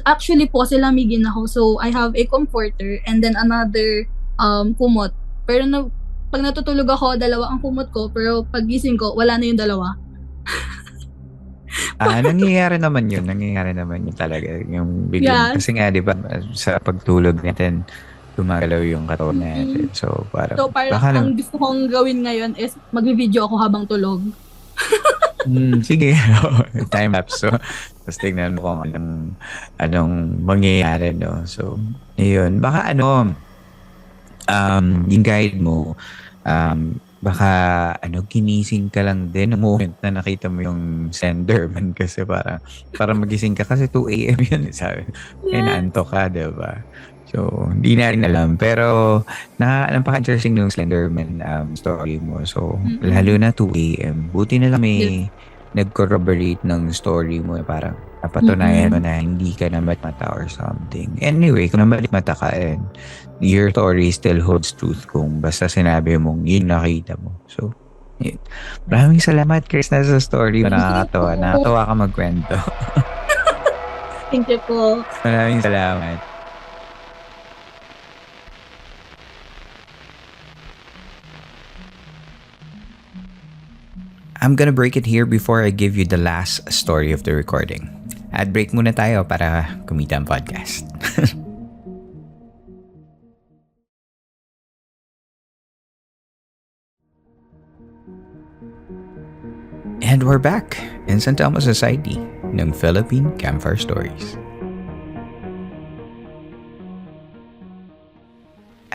actually po silamigin ako. So, I have a comforter and then another kumot. Pero pag natutulog ako, dalawa ang kumot ko. Pero pag gising ko, wala na yung dalawa. Nangyayari naman yun talaga. Yung biglang, kasi nga, di ba, sa pagtulog natin, gumagalaw yung katawan natin. So, parang ang gusto kong gawin ngayon is mag-video ako habang tulog. Sige. Time lapse. So, tapos tignan mo kung anong mangyayari, no? So, yun. Baka yung guide mo, baka ginising ka lang din ng moment na nakita mo yung Slenderman kasi para magising ka kasi 2 a.m. yun, sabi. Naantok ka, diba? So, hindi na rin alam. Pero, napaka-interesting yung Slenderman story mo. So, lalo na 2 a.m. Buti na lang may nag-corroborate ng story mo. Parang napatunayan mo na hindi ka na mata or something. Anyway, kung na mata ka, your story still holds truth kung basta sinabi mong yun nakita mo. So, yun. Maraming salamat, Chris, na sa story mo. Nakakatawa. Nakakatawa ka magkwento. Thank you po. Maraming salamat. I'm gonna break it here before I give you the last story of the recording. Ad break muna tayo para kumita ang podcast. And we're back in San Telmo Society ng Philippine Campfire Stories.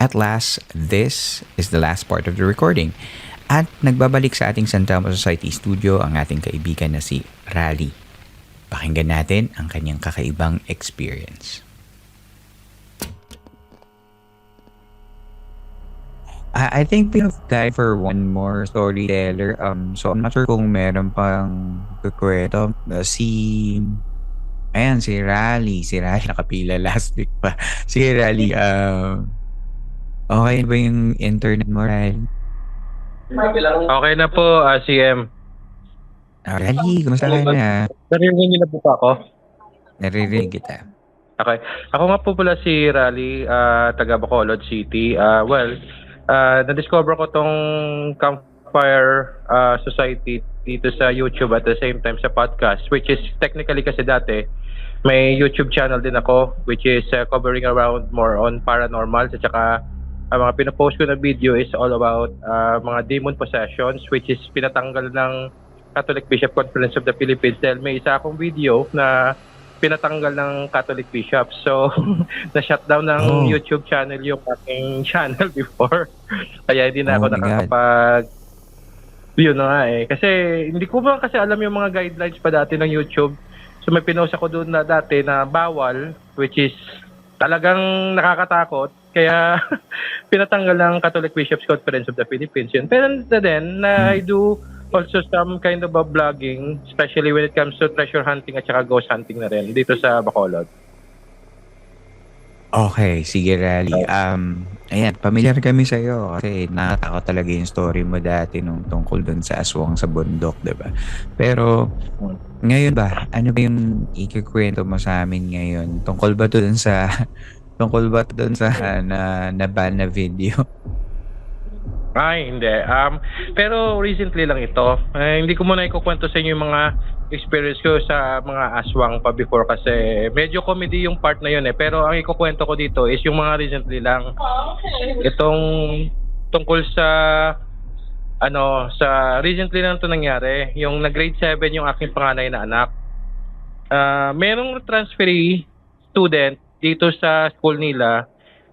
At last, this is the last part of the recording. At nagbabalik sa ating San Telmo Society studio ang ating kaibigan na si Rally. Pakinggan natin ang kanyang kakaibang experience. I think we have time for one more storyteller. So I'm not sure kung meron pang kukwento. Si Rally. Si Rally nakapila last week pa. Si Rally, okay ba yung internet mo, Rally? Okay na po, CM. Rally, kumusta ka na? Naririnig niyo na po pa ako? Naririnig kita. Okay. Ako nga po pala si Rally, taga Bacolod City. Na-discover ko tong Campfire Society dito sa YouTube at the same time sa podcast, which is technically kasi dati may YouTube channel din ako which is covering around more on paranormal at saka Ang mga pinapost ko na video is all about mga demon possessions, which is pinatanggal ng Catholic Bishop Conference of the Philippines dahil may isa akong video na pinatanggal ng Catholic Bishop. So, na-shutdown ng Oh. YouTube channel yung aking channel before. Kaya hindi na Oh ako my God. nakakapag... Yun na nga eh. Kasi hindi ko ba kasi alam yung mga guidelines pa dati ng YouTube. So may pinost ako doon na dati na bawal, which is talagang nakakatakot. Kaya pinatanggal ng Catholic Bishops Conference of the Philippines yun. Pero then, I do also some kind of a vlogging, especially when it comes to treasure hunting at saka ghost hunting na rin dito sa Bacolod. Okay, sige Rally. Ayan, pamilyar kami sa iyo kasi nakatakot talaga yung story mo dati nung tungkol doon sa aswang sa bundok, 'di ba? Pero ngayon ba, ano ba yung ikikwento mo sa amin ngayon? Tungkol ba doon sa na-ban na video? Ay, hindi. Pero recently lang ito. Hindi ko muna ikukwento sa inyo yung mga experience ko sa mga aswang pa before kasi medyo comedy yung part na yun eh. Pero ang ikukwento ko dito is yung mga recently lang. Itong tungkol sa sa recently lang ito nangyari. Yung nag-grade 7 yung aking panganay na anak. Merong transferee student dito sa school nila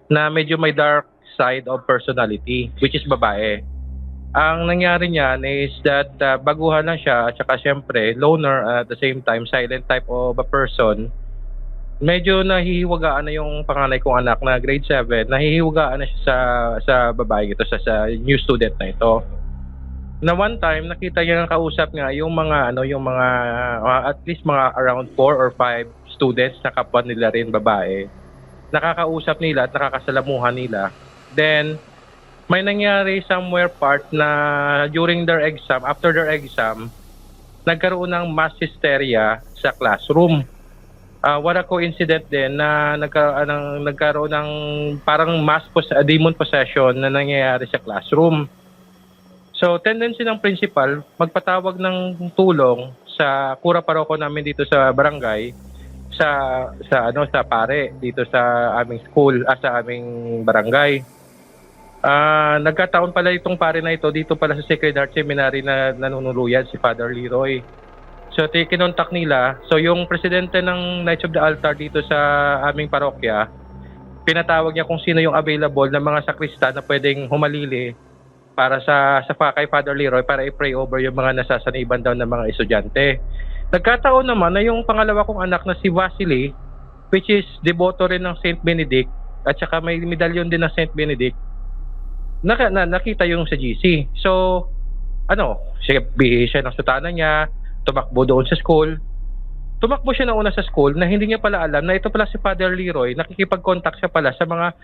na medyo may dark side of personality, which is babae. Ang nangyari niyan is that baguhan lang siya at saka syempre loner at the same time silent type of a person. Medyo nahihiwagaan na yung panganay kong anak na grade 7, nahihiwagaan na siya sa babae ito sa new student na ito. Na one time nakita niya ng kausap nga yung mga at least mga around 4 or 5 students na kapwa nila rin babae. Nakakausap nila at nakakasalamuhan nila. Then, may nangyari somewhere part na during their exam, after their exam, nagkaroon ng mass hysteria sa classroom. What a coincidence din na nagkaroon ng parang demon possession na nangyayari sa classroom. So, tendency ng principal, magpatawag ng tulong sa kura paroko namin dito sa barangay, sa pare dito sa aming school, sa aming barangay. Nagkataon pala itong pare na ito dito pala sa Sacred Heart Seminary na nanunuluyan si Father Leroy. So kinontak nila. So yung presidente ng Knights of the Altar dito sa aming parokya, pinatawag niya kung sino yung available na mga sakristan na pwedeng humalili para sa kay Father Leroy para i-pray over yung mga nasasaniban daw ng mga estudyante. Nagkataon naman na yung pangalawa kong anak na si Vasily, which is deboto rin ng Saint Benedict at saka may medalyon din ng Saint Benedict, nakita yung sa GC. So, bihis siya ng sutana niya, tumakbo doon sa school. Tumakbo siya na una sa school na hindi niya pala alam na ito pala si Father Leroy, nakikipag-contact siya pala sa mga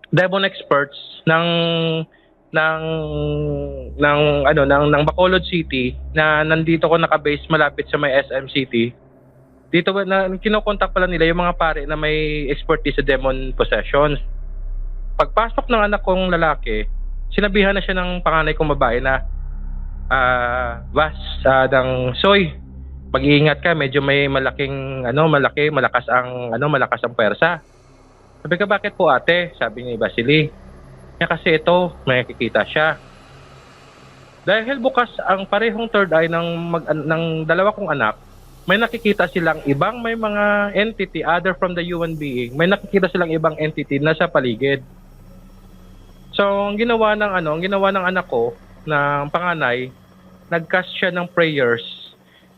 demon experts ng Bacolod City na nandito ko nakabase malapit sa may SM City. Dito na kinokontak pala nila yung mga pare na may expertise sa demon possessions. Pagpasok ng anak kong lalaki, sinabihan na siya ng panganay kong babae na Soy, mag-iingat ka, medyo may malakas ang pwersa. Sabi ka, bakit po ate? Sabi ni Vasily. Kasi ito, may nakikita siya. Dahil bukas ang parehong third eye ng dalawa kong anak, may nakikita silang may mga entity other from the human being. May nakikita silang ibang entity na sa paligid. So, ang ginawa ng anak ko, ng panganay, nag-cast siya ng prayers,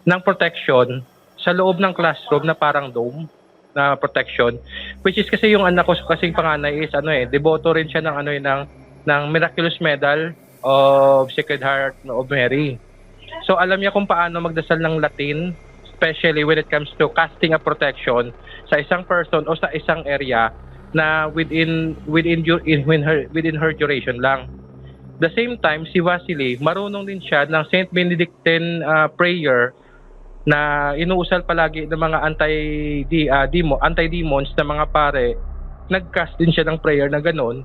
ng protection sa loob ng classroom na parang dome na protection, which is kasi yung anak ko kasing panganay is deboto rin siya ng Miraculous Medal of Sacred Heart of Mary. So alam niya kung paano magdasal ng Latin, especially when it comes to casting a protection sa isang person o sa isang area na within her duration lang. The same time, si Vasily, marunong din siya ng Saint Benedictine prayer na inuusal palagi ng mga anti-demons na mga pare. Nag-cast din siya ng prayer na ganon,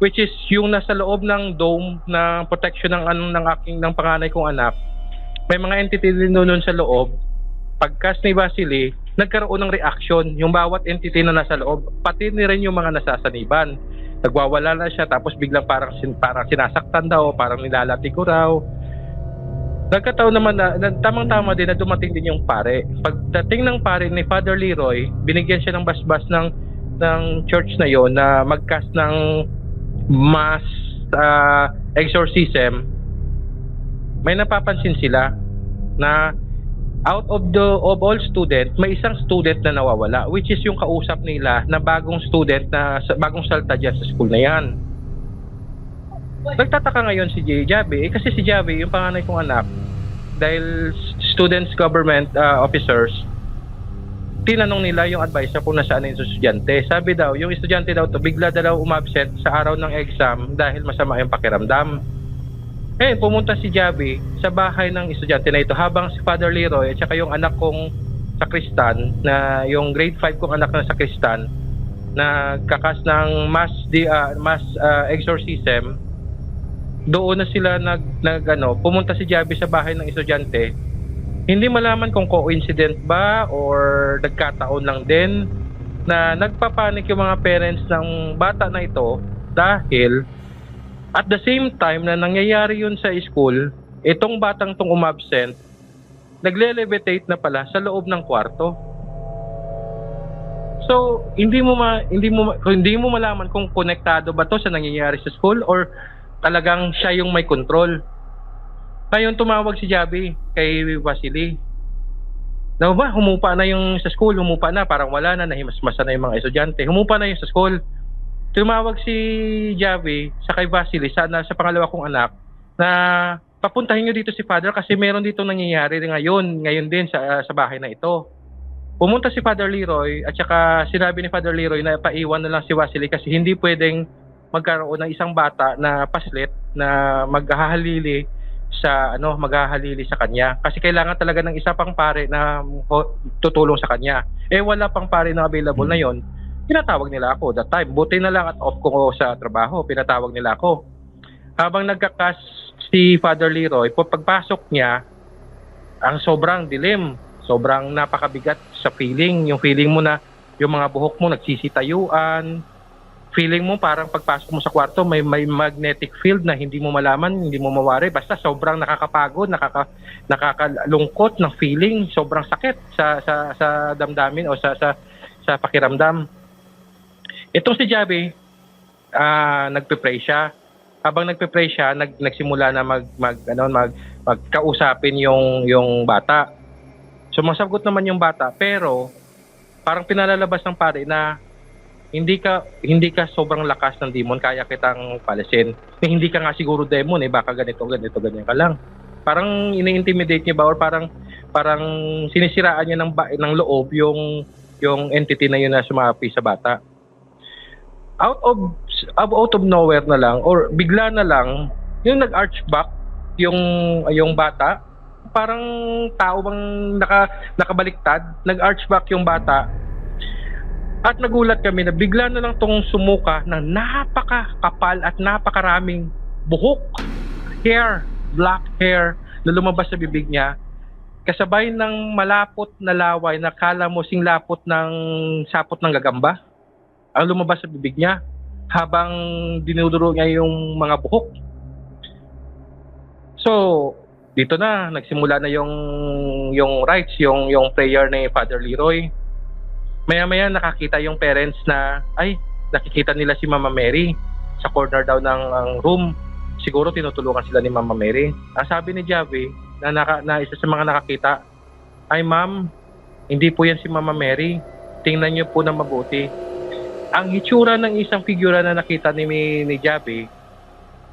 which is yung nasa loob ng dome na protection ng panganay kong anak. May mga entity din doon sa loob. Pag-cast ni Vasily, nagkaroon ng reaction yung bawat entity na nasa loob, pati ni rin yung mga nasasaniban. Nagwawala na siya, tapos biglang parang sinasaktan daw, parang nilalati ko raw. Nagkataon naman na tamang-tama din na dumating din yung pare. Pagdating ng pare ni Father Leroy, binigyan siya ng basbas ng church na yon na mag-cast ng mass exorcism. May napapansin sila na out of all student, may isang student na nawawala, which is yung kausap nila na bagong student na bagong salta dyan sa school na yan. Nagtataka ngayon si Javi, kasi si Javi, yung panganay kong anak, dahil students government officers, tinanong nila yung advisor kung nasaan yung estudyante. Sabi daw, yung estudyante daw to bigla daw umabsent sa araw ng exam dahil masama yung pakiramdam. Pumunta si Javi sa bahay ng estudyante na ito habang si Father Leroy at saka yung anak kong sakristan, na yung grade 5 kong anak na sakristan, na kakas ng mass exorcism. Doon na sila pumunta si Javi sa bahay ng estudyante. Hindi malaman kung coincident ba or nagkataon lang din na nagpapanik yung mga parents ng bata na ito dahil at the same time na nangyayari yun sa school, itong batang tong umabsent, nagle-levitate na pala sa loob ng kwarto. So, hindi mo malaman kung konektado ba to sa nangyayari sa school or talagang siya yung may control. Ngayon tumawag si Javi kay Vasily. Na ba, humupa na yung sa school, humupa na, parang wala na, nahimasmasa na yung mga estudyante. Humupa na yung sa school. Tumawag si Javi sa kay Vasily sa pangalawa kong anak na papuntahin nyo dito si Father kasi meron dito nangyayari ngayon din sa bahay na ito. Pumunta si Father Leroy at saka sinabi ni Father Leroy na paiwan na lang si Vasily kasi hindi pwedeng magkaroon ng isang bata na paslit na maghahalili sa kanya kasi kailangan talaga ng isa pang pare na tutulong sa kanya. Wala pang pare na available na yon. Pinatawag nila ako that time. Buti na lang at off ko sa trabaho, pinatawag nila ako. Habang nagkakas si Father Leroy, pagpasok niya, ang sobrang dilim, sobrang napakabigat sa feeling. Yung feeling mo na yung mga buhok mo nagsisitayuan, feeling mo parang pagpasok mo sa kwarto may magnetic field na hindi mo malaman, hindi mo mawari. Basta sobrang nakakapagod, nakakalungkot ng feeling, sobrang sakit sa damdamin o sa pakiramdam. Itong si Javi, nagpe-pray siya. Habang nagpe-pray siya, nagsimula na magkausapin yung bata. Sumasagot naman yung bata, pero parang pinalalabas ng pare na hindi ka sobrang lakas ng demon, kaya kitang palasin. Hindi ka nga siguro demon, baka ganyan ka lang. Parang ini-intimidate niya ba or parang sinisiraan niya ng loob yung entity na yun na sumapi sa bata. Out of nowhere na lang or bigla na lang yung nag-arch back yung bata, parang tao bang nakabaliktad, nag-arch back yung bata. At nagulat kami na bigla na lang tong sumuka na napakakapal at napakaraming buhok, black hair na lumabas sa bibig niya. Kasabay ng malapot na laway na kala mo singlapot ng sapot ng gagamba ang lumabas sa bibig niya habang dinuduro niya yung mga buhok. So, dito na nagsimula na yung rites, yung prayer ni Father Leroy. Maya-maya nakakita yung parents na nakikita nila si Mama Mary sa corner daw ng room. Siguro tinutulungan sila ni Mama Mary. Ang sabi ni Javi na isa sa mga nakakita, ma'am, hindi po yan si Mama Mary. Tingnan niyo po na mabuti. Ang hitsura ng isang figura na nakita ni Javi,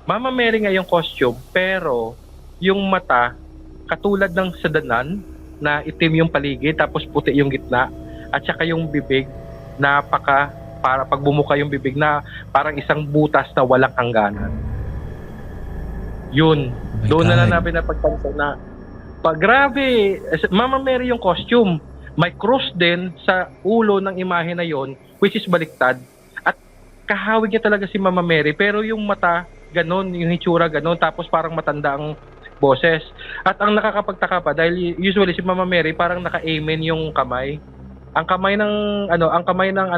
Mama Mary nga yung costume, pero yung mata katulad ng sadanan na itim yung paligid tapos puti yung gitna. At saka yung bibig, para pag bumuka yung bibig na parang isang butas na walang hangganan. Yun. Doon na lang namin napagpansin na grabe, Mama Mary yung costume. May cross din sa ulo ng imahe na yon, which is baliktad. At kahawig niya talaga si Mama Mary, pero yung mata, ganon, yung hitsura ganon, tapos parang matanda ang boses. At ang nakakapagtaka pa, dahil usually si Mama Mary parang naka-amen yung kamay. ang kamay ng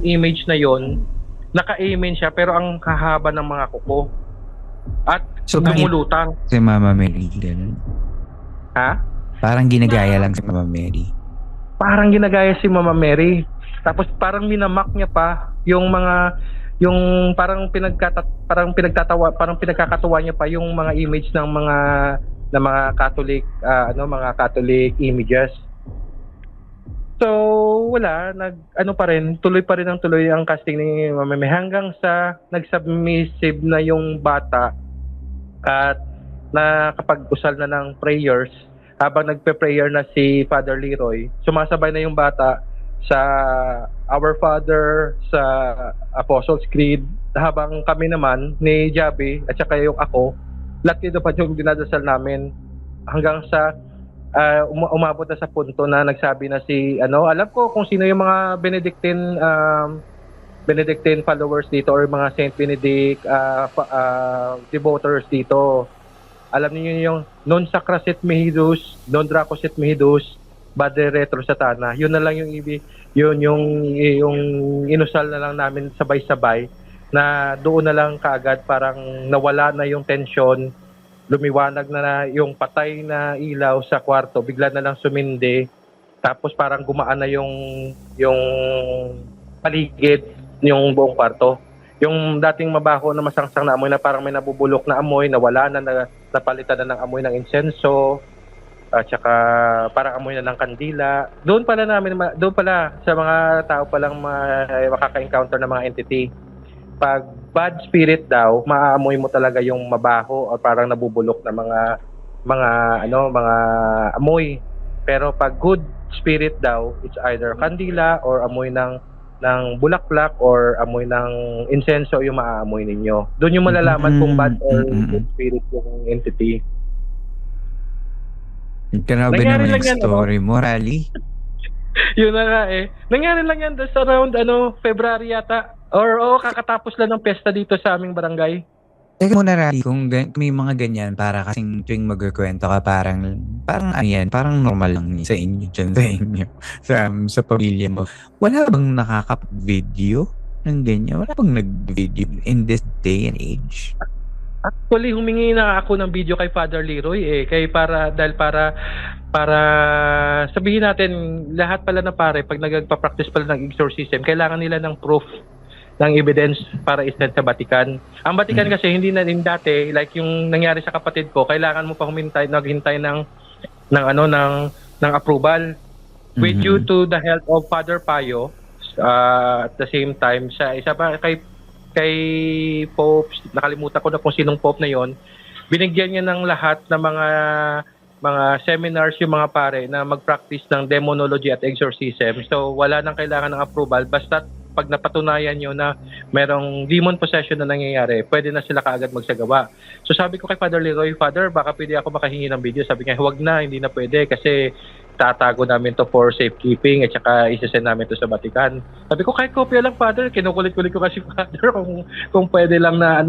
image na yon, naka-amen siya pero ang hahaba ng mga kuko. At So, bakit lumulutang. si Mama Mary ganun? Ha? Parang ginagaya lang si Mama Mary. Parang ginagaya si Mama Mary. Tapos parang minamak niya pa yung parang pinagkakatawa niya pa yung mga image ng mga Catholic mga Catholic images. So wala, tuloy pa rin ang casting ni Mama Mary hanggang sa nag-submissive na yung bata at nakapag-usal na ng prayers. Habang nagpe-prayer na si Father Leroy, sumasabay na yung bata sa Our Father, sa Apostles' Creed, habang kami naman ni Javi at saka yung ako, lahat ito pa yung dinadasal namin hanggang sa umabot na sa punto na nagsabi na alam ko kung sino yung mga Benedictine followers dito or mga Saint Benedict devoters dito. Alam niyo yung non sacra sit mihidus, non draco sit mihidus, bade retro satana. Yun na lang yung inusal na lang namin sabay-sabay na doon na lang kaagad parang nawala na yung tension, lumiwanag na yung patay na ilaw sa kwarto, bigla na lang sumindi, tapos parang gumaan na yung paligid, yung buong kwarto. Yung dating mabaho na masangsang na amoy na parang may nabubulok na amoy, nawala na, napalitan na ng amoy ng insenso, at saka parang amoy na ng kandila. Doon pala sa mga tao palang makaka-encounter ng mga entity. Pag bad spirit daw, maaamoy mo talaga yung mabaho o parang nabubulok na mga amoy. Pero pag good spirit daw, it's either kandila or amoy ng bulaklak or amoy ng insenso yung maaamoy ninyo. Doon yung malalaman kung bad or good spirit yung entity. Grabe Nangyari naman lang yung yan, story mo, Rally. Yun na nga eh. Nangyari lang yan sa around February yata. Or kakatapos lang ng pesta dito sa aming barangay. Teka muna, Rally, kung may mga ganyan, para kasing tuwing magkukwento ka, parang parang normal lang sa inyo dyan, sa pamilya mo. Wala bang nakaka-video ng ganyan? Wala bang nag-video in this day and age? Actually, humingi na ako ng video kay Father Leroy dahil para sabihin natin lahat pala na pare pag nagpa-practice pala ng exorcism, kailangan nila ng proof ng evidence para i-send sa Vatican. Ang Vatican kasi hindi na din dati like yung nangyari sa kapatid ko, kailangan mo pa naghintay ng approval. With due to the help of Father Payo, at the same time isa pa kay Pope, nakalimutan ko na kung sinong Pope na yon, binigyan niya ng lahat ng mga seminars yung mga pare na mag-practice ng demonology at exorcism. So wala nang kailangan ng approval, basta pag napatunayan nyo na merong demon possession na nangyayari, pwede na sila kaagad magsagawa. So sabi ko kay Father Leroy, Father, baka pwede ako makahingi ng video. Sabi niya, huwag na, hindi na pwede kasi tatago namin to for safekeeping at saka isasend namin to sa Vatican. Sabi ko, kahit kopya lang, Father. Kinukulit-kulit ko kasi, Father, kung pwede lang na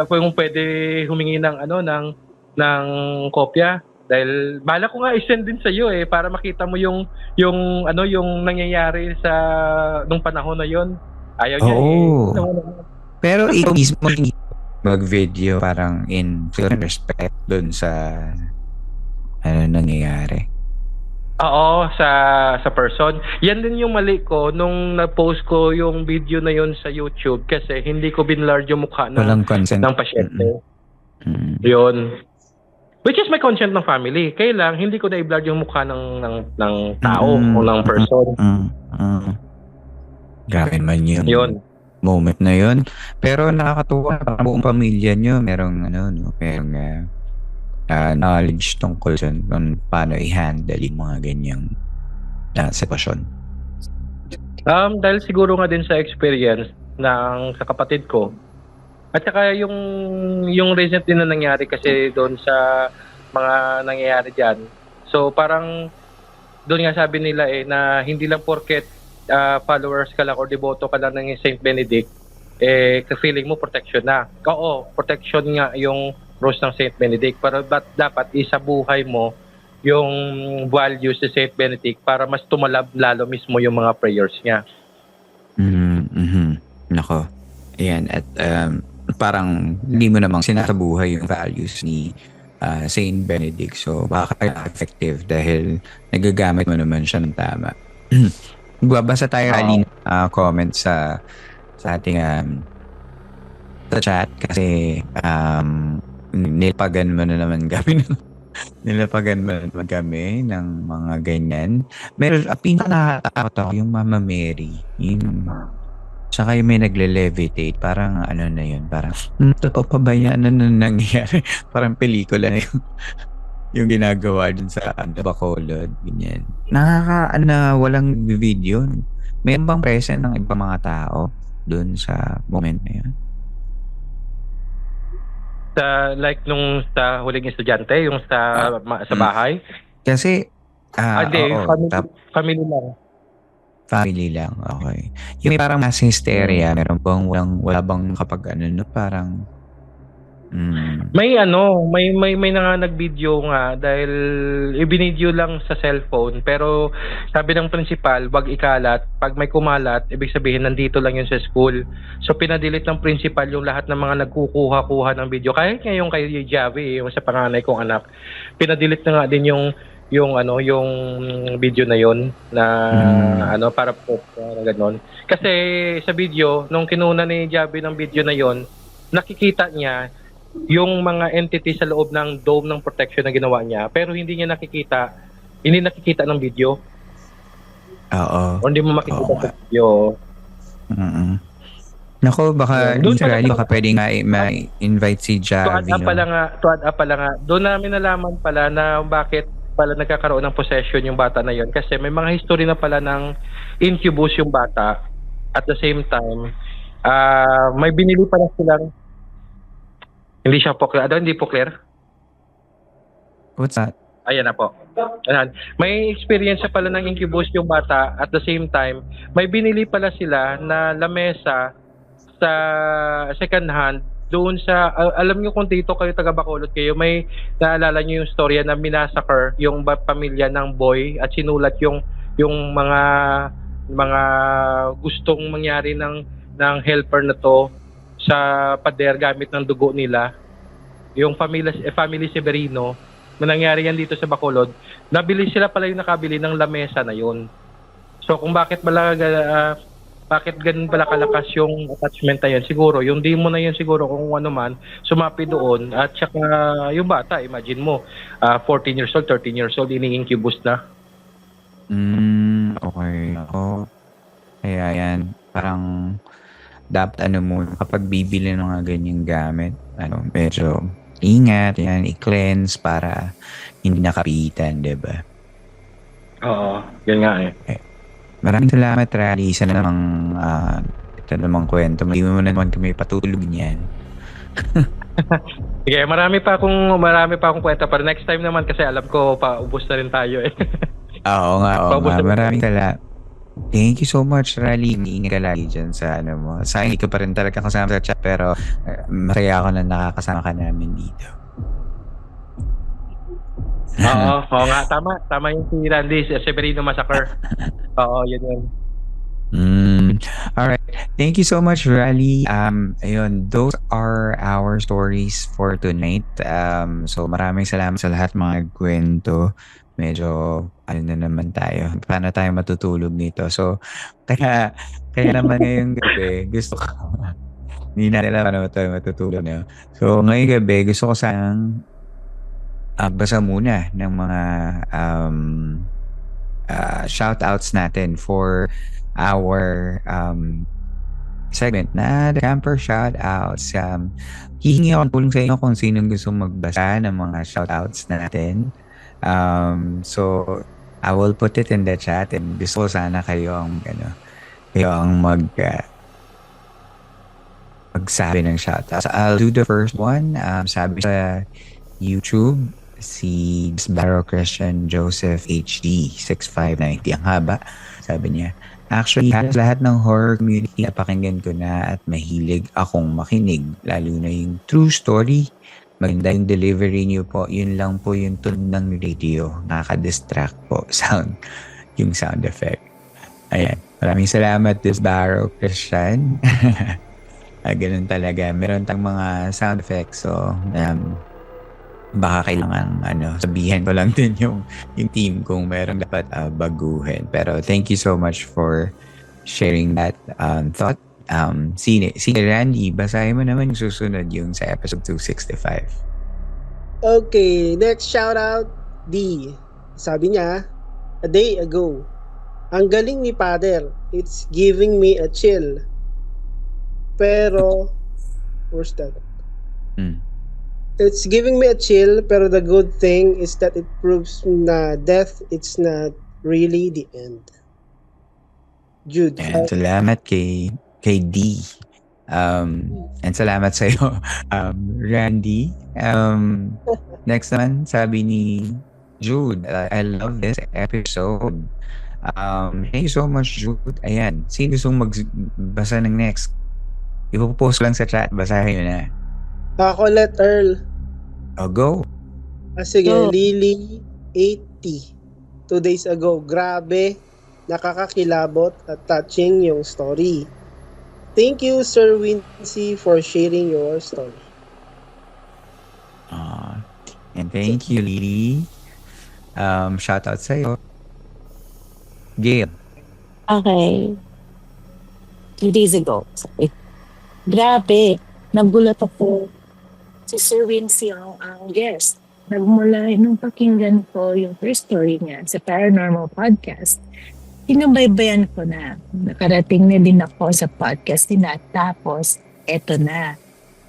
kung pwede humingi ng kopya. Dahil bala ko nga i-send din sa iyo para makita mo yung nangyayari sa nung panahon na yon. Ayaw niya Pero ikaw mismo mag-video parang in respect dun sa nangyayari. Oo, sa person. Yan din yung mali ko nung na-post ko yung video na yon sa YouTube kasi hindi ko binlard yung mukha Walang consent ng pasyente. Yun. Which is my consent ng family. Kaya lang, hindi ko na-i-blur yung mukha ng tao o ng person. Grabe man yun. Moment na yun. Pero nakakatuwa, parang buong pamilya nyo, merong knowledge tungkol kung paano i-handle yung mga ganyang sitwasyon. Dahil siguro nga din sa experience sa kapatid ko, at saka yung recent din na nangyari kasi doon sa mga nangyayari dyan. So parang doon nga sabi nila na hindi lang porket followers ka lang or devoto ka lang ng Saint Benedict, feeling mo protection na. Oo, protection nga yung rose ng Saint Benedict. Pero dapat isa buhay mo yung values ni Saint Benedict para mas tumalab lalo mismo yung mga prayers niya. Nako. Ayan. At parang hindi mo namang sinasabuhay yung values ni Saint Benedict. So, baka effective dahil nagagamit mo naman siya ng tama. Babasa tayo Ali comment sa ating sa chat kasi nilapagan mo na naman kami ng mga ganyan. Meron, pinaka-nakatakot ako yung Mama Mary. Yung, tsaka yung may nagle-levitate. Parang ano na yun. Parang, totoo pa ba yan? Ano na nangyayari? Parang pelikula na yung ginagawa dun sa Bacolod. Ganyan. Walang video. May bang present ng ibang mga tao dun sa moment na yun? Like nung sa huling estudyante, yung sa bahay? Kasi, Hindi, family lang. Family lang, okay. Yung parang mass hysteria, meron bang wala bang kapag parang may nag-video nga dahil ibinidyo lang sa cellphone pero sabi ng principal wag ikalat, pag may kumalat ibig sabihin nandito lang yun sa school, so pinadelete ng principal yung lahat ng mga nagkukuha ng video, kahit ngayon kay Javi yung sa panganay kong anak pinadelete na nga din yung video na yon na para po na gano'n. Kasi sa video nung kinuna ni Javi ng video na yon, nakikita niya yung mga entity sa loob ng dome ng protection na ginawa niya pero hindi nakikita ng video. Oo. O hindi mo makikita sa video. Nako, baka pwedeng ma-invite si Javi. To add up pala nga. Doon namin nalaman pala na bakit pala nagkakaroon ng possession yung bata na yon kasi may mga history na pala ng incubus yung bata. At the same time, may binili pala silang hindi siya po clear. Hindi po clear? What's that? Ayan na po. Ayan. May experience pala ng incubus yung bata. At the same time, may binili pala sila na lamesa sa second hand doon sa, alam niyo kung dito kayo taga Bacolod kayo, may naalala niyo yung storya na minasakar yung pamilya ng boy at sinulat yung mga gustong mangyari ng helper na to sa pader gamit ng dugo nila. Yung family Severino, nangyari yan dito sa Bacolod. Nakabili nakabili ng lamesa na yun. So kung bakit ganun pala kalakas yung attachment na yun, siguro yung demo na yun siguro kung ano man sumapi doon at saka yung bata, imagine mo 14 years old, 13 years old, ini-incubus na. Okay. Kaya yan, parang dapat kapag bibili ng mga ganyang gamit, medyo ingat, yan, i-cleanse para hindi nakapitan, diba? Oo, yun nga eh. Maraming salamat, Rally. Isa na namang kwento. Hindi mo naman kami patulog niyan. Sige, marami pa akong kwento para next time naman kasi alam ko paubos na rin tayo eh. Oo nga. Maraming salamat. Thank you so much, Rally. Iingat ka lagi dyan sa mo. Sa hindi ko pa rin talaga kasama sa chat pero masaya ako na nakakasama ka namin dito. Oo nga. Tama yung si Randy, Severino Massacre. Oo, yun. Alright. Thank you so much, Rally. Ayun, those are our stories for tonight. So maraming salamat sa lahat mga kwento. Medyo na naman tayo. Paano tayo matutulog nito? So, kaya naman ngayong gabi, gusto ko hindi na nila paano tayo matutulog na. So, ngayong gabi, gusto ko sanang basa muna ng mga shoutouts natin for our segment na The Camper Shoutouts. Hihingi ako ng tulong sa inyo kung sinong gusto magbasa ng mga shoutouts natin. So I will put it in the chat and gusto ko sana kayo ang magsabi ng shoutouts. I'll do the first one. Sabi sa YouTube, si Barrow Christian Joseph HD 6590. Ang haba, sabi niya. Actually, halos lahat ng horror community napakinggan ko na at mahilig akong makinig. Lalo na yung true story maganda yung delivery niyo po. Yun lang po yung tunog ng radio. Nakaka-distract po yung sound effect. Ayan. Maraming salamat, Disbarrow Christian. Ganun talaga. Meron tayong mga sound effects. So, baka kailangan sabihan ko lang din yung team kung meron dapat baguhin. Pero thank you so much for sharing that thought. Si Randy, basahin mo naman yung susunod yung sa episode 265. Okay, next shout out, D. Sabi niya, a day ago, ang galing ni Father, it's giving me a chill. Pero, where's that? It's giving me a chill, pero the good thing is that it proves na death, it's not really the end. Jude. And salamat kay D. And salamat sa iyo, Randy. Next naman, sabi ni Jude, I love this episode. Thank you so much, Jude. Ayan, sino gustong magbasa ng next? Ipopost lang sa chat, basahin nyo na. Ako, let Earl. Go. Sige, Go. Lily 80. 2 days ago. Grabe, nakakakilabot at touching yung story. Thank you, Sir Wincy, for sharing your story. And thank you, Lily. Shout out sa'yo. Gail. Okay. 2 days ago. Sorry. Grabe. Nagulat ako. Si Sir Wincy ang guest. Nagmula nung pakinggan ko yung first story niya sa Paranormal Podcast. Sinubaybayan ko na. Nakarating na din ako sa podcast nila. Tapos, eto na.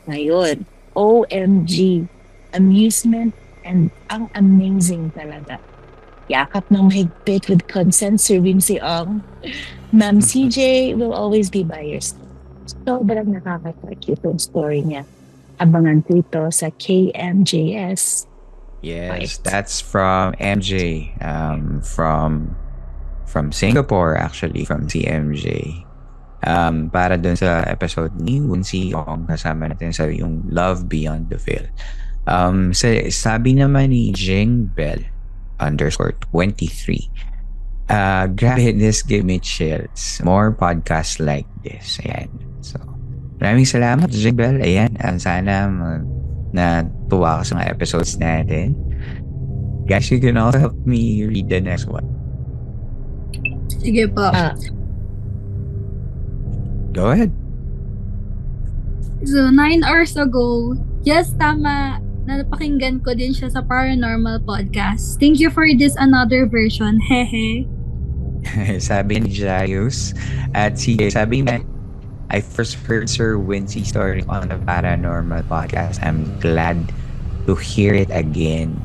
Ngayon, OMG. Amusement and ang amazing talaga. Yakap ng mahigpit with consent, Sir Wincy Ong. Ma'am CJ will always be by your side. Sobrang nakaka-touch itong story niya. Abangan ko ito sa KMJS. Yes, Right. that's from MJ. From Singapore, actually, from CMJ. Para dun sa episode ni Wincy Ong, kasama natin sa yung Love Beyond the Veil. Sabi naman ni Jing Bell _23. Grabe, this gave me chills. More podcasts like this. Ayan. So, maraming salamat, Jing Bell. Ayan. Sana natuwa ka sa mga episodes natin. Guys, you can also help me read the next one. Sige po. Go ahead. So, 9 hours ago, yes, tama, napakinggan ko din siya sa Paranormal Podcast. Thank you for this another version. Hehe. Sabi ni Jayus at sabi na, I first heard Sir Wincy's story on the Paranormal Podcast. I'm glad to hear it again.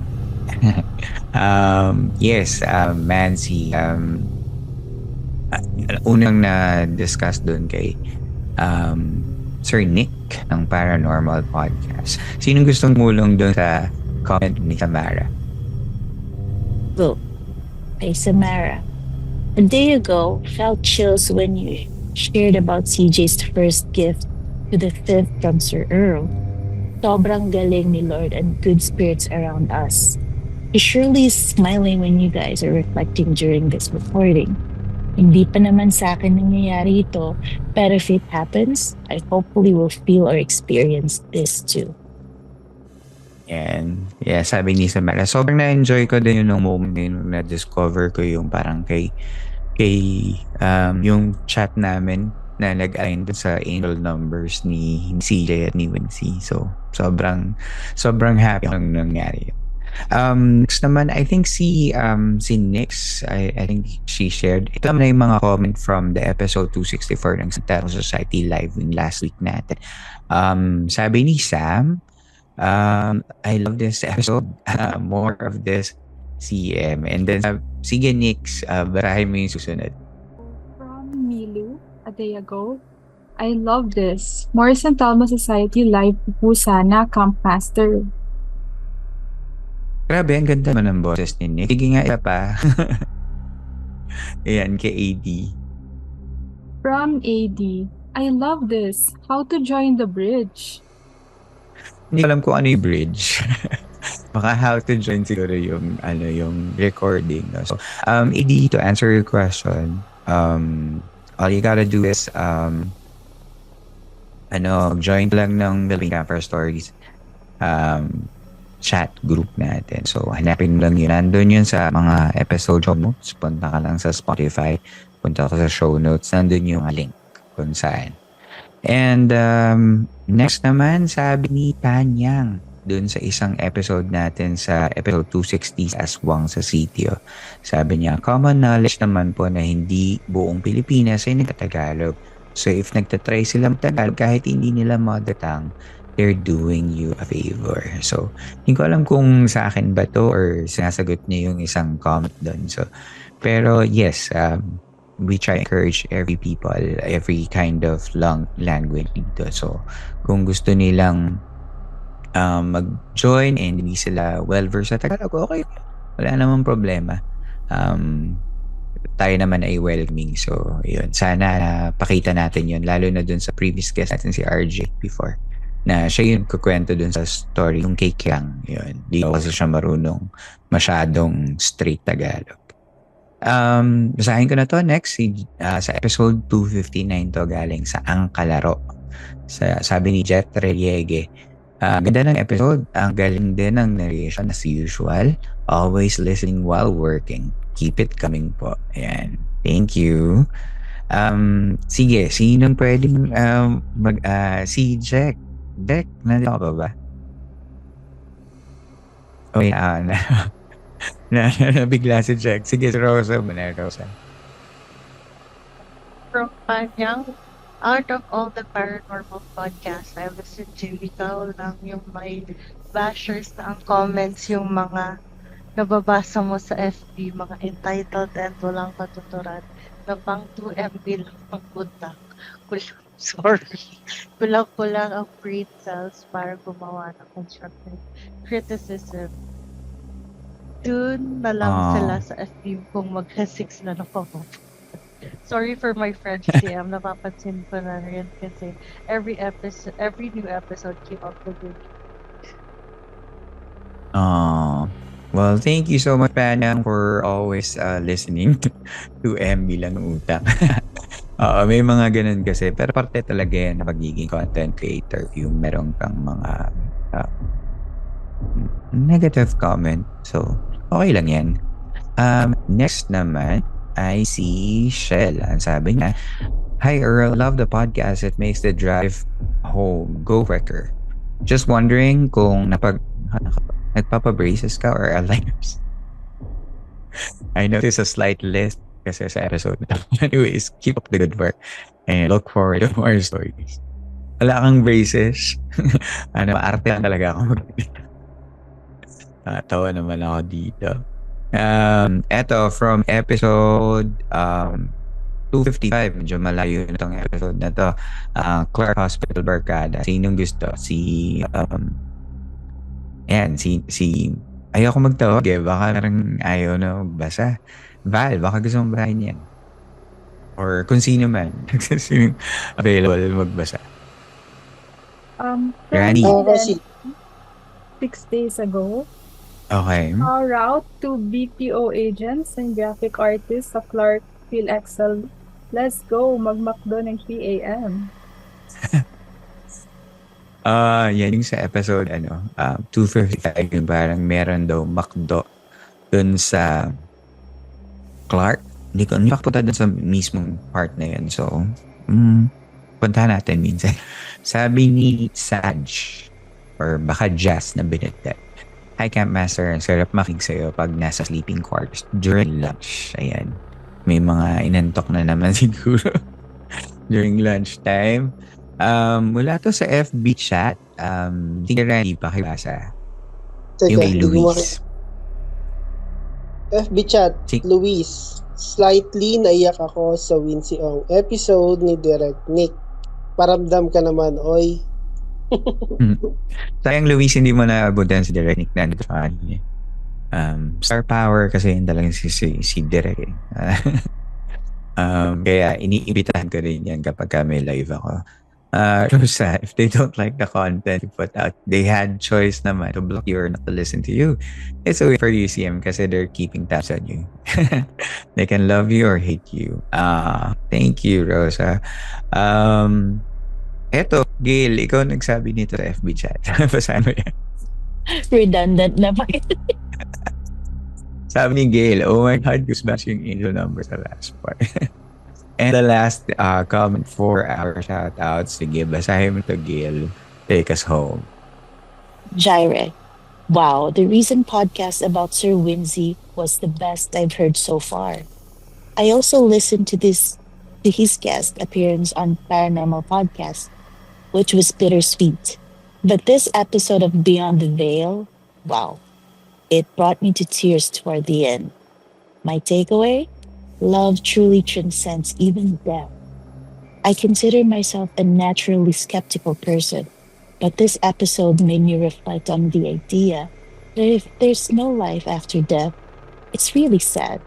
Yes, Mancy, unang na-discuss doon kay Sir Nick ng Paranormal Podcast. Sinong gustong mulong doon sa comment ni Samara? Go. Hey, Samara. A day ago, felt chills when you shared about CJ's first gift to the fifth from Sir Earl. Sobrang galing ni Lord and good spirits around us. He surely is smiling when you guys are reflecting during this recording. Hindi pa naman sa akin nangyayari ito, pero if it happens, I hopefully will feel or experience this too. And yeah, sabi ni Samara, sobrang na-enjoy ko din yung moment na yun, na-discover ko yung parang kay yung chat namin na nag-align dun sa angel numbers ni CJ at ni Wincy. So, sobrang happy ang nangyari. Next naman, I think si Nix, I think she shared. Ito naman na yung mga comment from the episode 264 ng Santero Society Live yung last week natin. Sabi ni Sam, I love this episode. More of this CM. And then, sige Nix, barahin mo yung susunod. From Milu, a day ago. I love this. More San Telmo Society Live po sana, Camp Master. Grabe, ang ganda naman ng boses ni Nick. Sige nga, isa pa. Ayan, kay AD. From AD. I love this. How to join the bridge. Hindi ko alam kung ano yung bridge. Baka how to join siguro yung yung recording. No? So, ED, to answer your question, all you gotta do is join lang ng Philippine Camper Stories chat group natin. So, hanapin lang yun. Nandun yun sa mga episode show notes. Punta ka lang sa Spotify. Punta ka sa show notes. Nandun yung link kung saan. And next naman, sabi ni Tanyang dun sa isang episode natin sa episode 260 Aswang sa sitio. Sabi niya, common knowledge naman po na hindi buong Pilipinas ay nagtatagalog. So if nagtatry sila Tagalog, kahit hindi nila mother tongue, they're doing you a favor. So, hindi ko alam kung sa akin ba to or sinasagot niya yung isang comment dun. So, pero yes, we try to encourage every kind of language dito. So, kung gusto nilang mag-join and hindi sila well-versed sa Tagalog, okay. Wala namang problema. Tayo naman ay welcoming. So, yun. Sana pakita natin yun. Lalo na dun sa previous guest natin si RJ before. Na siya yung kukwento dun sa story yung kay Kiang. Yun. Di kasi siya marunong masyadong straight Tagalog. Basahin ko na to next. Sa episode 259 to galing sa Ang Kalaro. Sabi ni Jet Reliege, ganda ng episode. Ang galing din ng narration as usual. Always listening while working. Keep it coming po. Ayan. Thank you. Sige, sinong pwedeng si Jack. Jack, nandito ka ba? Okay, nabigla si Jack. Sige, si Rosa. Rosa. From Panyang, out of all the paranormal podcasts I listened to, ikaw lang yung may bashers na ang comments, yung mga nababasa mo sa FB, mga entitled and walang katuturan, na pang 2 MB lang ang puntak. Sorry. Kulang-kulang ang brain cells para gumawa ng constructive criticism. Doon na lang sila sa FB kung mag-6 na ako. Sorry for my French, CM. Napapansin ko na rin kasi every new episode keep up the good. Well, thank you so much, Panang, for always listening to MB lang utang. May mga ganun kasi. Pero parte talaga yan na pagiging content creator. Yung meron kang mga negative comment. So, okay lang yan. Next naman ay si Shell. Ang sabi niya, "Hi Earl, love the podcast. It makes the drive home go quicker. Just wondering kung nagpapabraces ka or aligners." I noticed a slight list kasi sa episode na. Anyways, keep up the good work and look forward to more stories. Wala kang braces. Arte lang talaga ako mag-dito. Tawa naman ako dito. Eto, from episode 255, medyo malayo na itong episode na to. Clark Hospital Barkada. Sinong gusto? Si ayoko magtawag baka parang ayaw na magbasa. Val, baka gusto mong bahayin yan. Or kung sino man. Sinong available magbasa. Granny. 6 days ago, Okay. route to BPO agents and graphic artists sa Clark PhilExcel. Let's go, mag-McDo ng 3 a.m. Yan yung sa episode 255, yung parang meron daw McDo dun sa Clark. Hindi ko punta dun sa mismong part na yun. So, punta natin minsan. Sabi ni Saj, or baka Jazz na binigay. "Hi Camp Master, ang sarap makinig sa'yo pag nasa sleeping quarters during lunch." Ayan. May mga inantok na naman siguro during lunchtime. Mula to sa FB chat. Hindi rin pakibasa. Yung kay Luis. FB chat, Luis. Slightly naiyak ako sa Wincy Ong episode ni Direct Nick. Paramdam ka naman, oy. Sayang, Luis, hindi mo naabutan si Direct Nick na sa kanya. Star power kasi yun talagang si Direct. Kaya iniimbitahan ko rin yan kapag may live ako. Rosa, if they don't like the content you put out, they had choice naman to block you or not to listen to you. It's a way for UCM kasi they're keeping tabs on you. They can love you or hate you. Thank you, Rosa. Eto, Gail, ikaw nagsabi nito sa FB chat. Basahin mo yan. Redundant naman. Sabi ni Gail, oh my God, goosebumps yung angel number sa last part. And the last comment for our shoutouts, sige, basahin mo to, Gail. Take us home. Jaire. Wow, the recent podcast about Sir Whimsy was the best I've heard so far. I also listened to his guest appearance on Paranormal Podcast, which was bittersweet. But this episode of Beyond the Veil, wow, it brought me to tears toward the end. My takeaway? Love truly transcends even death. I consider myself a naturally skeptical person, but this episode made me reflect on the idea that if there's no life after death, it's really sad.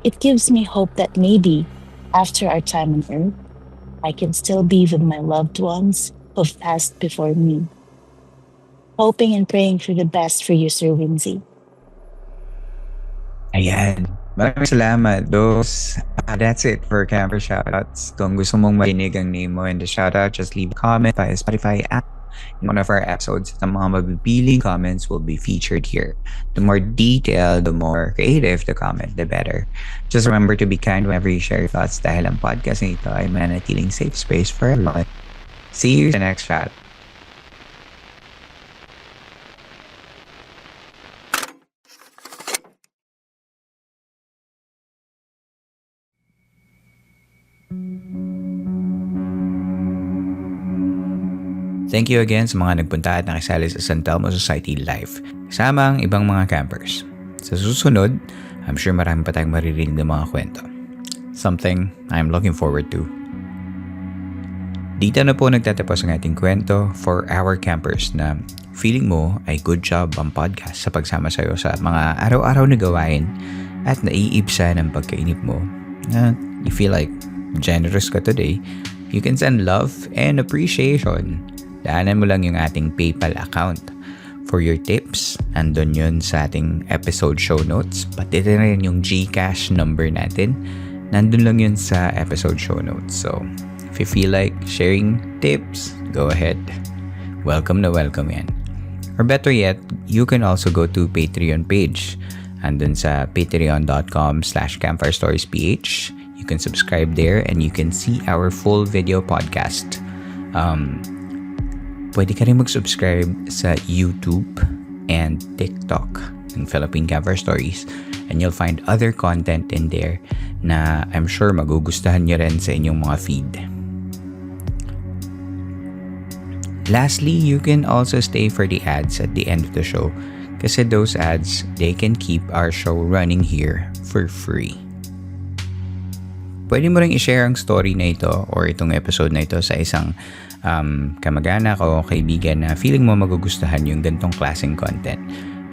It gives me hope that maybe, after our time on Earth, I can still be with my loved ones who've passed before me. Hoping and praying for the best for you, Sir Whimsy. Ayan. Maraming salamat. That's it for camper shoutouts. Kung gusto mong marinig ang name mo in the shoutout, just leave a comment via Spotify app. In one of our episodes, ang mga mabibiling comments will be featured here. The more detailed, the more creative the comment, the better. Just remember to be kind whenever you share your thoughts dahil ang podcast na ito ay manatiling safe space for everyone. See you in the next chat. Thank you again sa mga nagpunta at nakisali sa San Telmo Society Live, kasama ang ibang mga campers. Sa susunod, I'm sure marami pa tayong maririnig ng mga kwento. Something I'm looking forward to. Dito na po nagtatapos ang ating kwento for our campers na feeling mo ay good job ang podcast sa pagsama sa'yo sa mga araw-araw na gawain at naiibsa ng pagkainip mo. You feel like generous ka today, you can send love and appreciation. Daanan mo lang yung ating PayPal account. For your tips, andun yun sa ating episode show notes. Pati rin yung GCash number natin. Nandun lang yun sa episode show notes. So, if you feel like sharing tips, go ahead. Welcome na welcome yan. Or better yet, you can also go to Patreon page. Andun sa patreon.com/campfirestoriesph. You can subscribe there and you can see our full video podcast. Pwede ka rin mag-subscribe sa YouTube and TikTok ng Philippine Campfire Stories, and you'll find other content in there na I'm sure magugustuhan nyo rin sa inyong mga feed. Lastly, you can also stay for the ads at the end of the show kasi those ads, they can keep our show running here for free. Pwede mo rin i-share ang story na ito or itong episode na ito sa isang kamag-anak o kaibigan na feeling mo magugustuhan yung gantong klaseng content.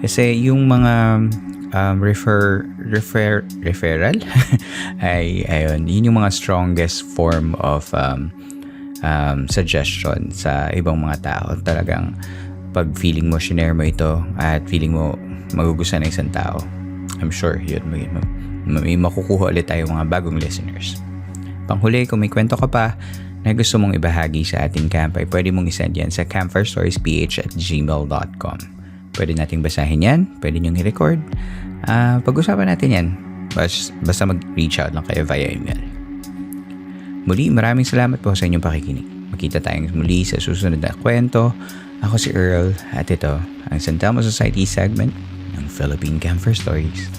Kasi yung mga referral ay ayun, yun yung mga strongest form of suggestion sa ibang mga tao. Talagang pag feeling mo, shinare mo ito at feeling mo magugustuhan ng isang tao, I'm sure yun may makukuha ulit tayo mga bagong listeners. Panghuli, kung may kwento ka pa na gusto mong ibahagi sa ating camp ay pwede mong isend yan sa campfirestoriesph@gmail.com. Pwede nating basahin yan, pwede nyong i-record. Pag-usapan natin yan. Basta mag-reach out lang kayo via email. Muli, maraming salamat po sa inyong pakikinig. Makita tayong muli sa susunod na kwento. Ako si Earl at ito ang San Telmo Society segment ng Philippine Campfire Stories.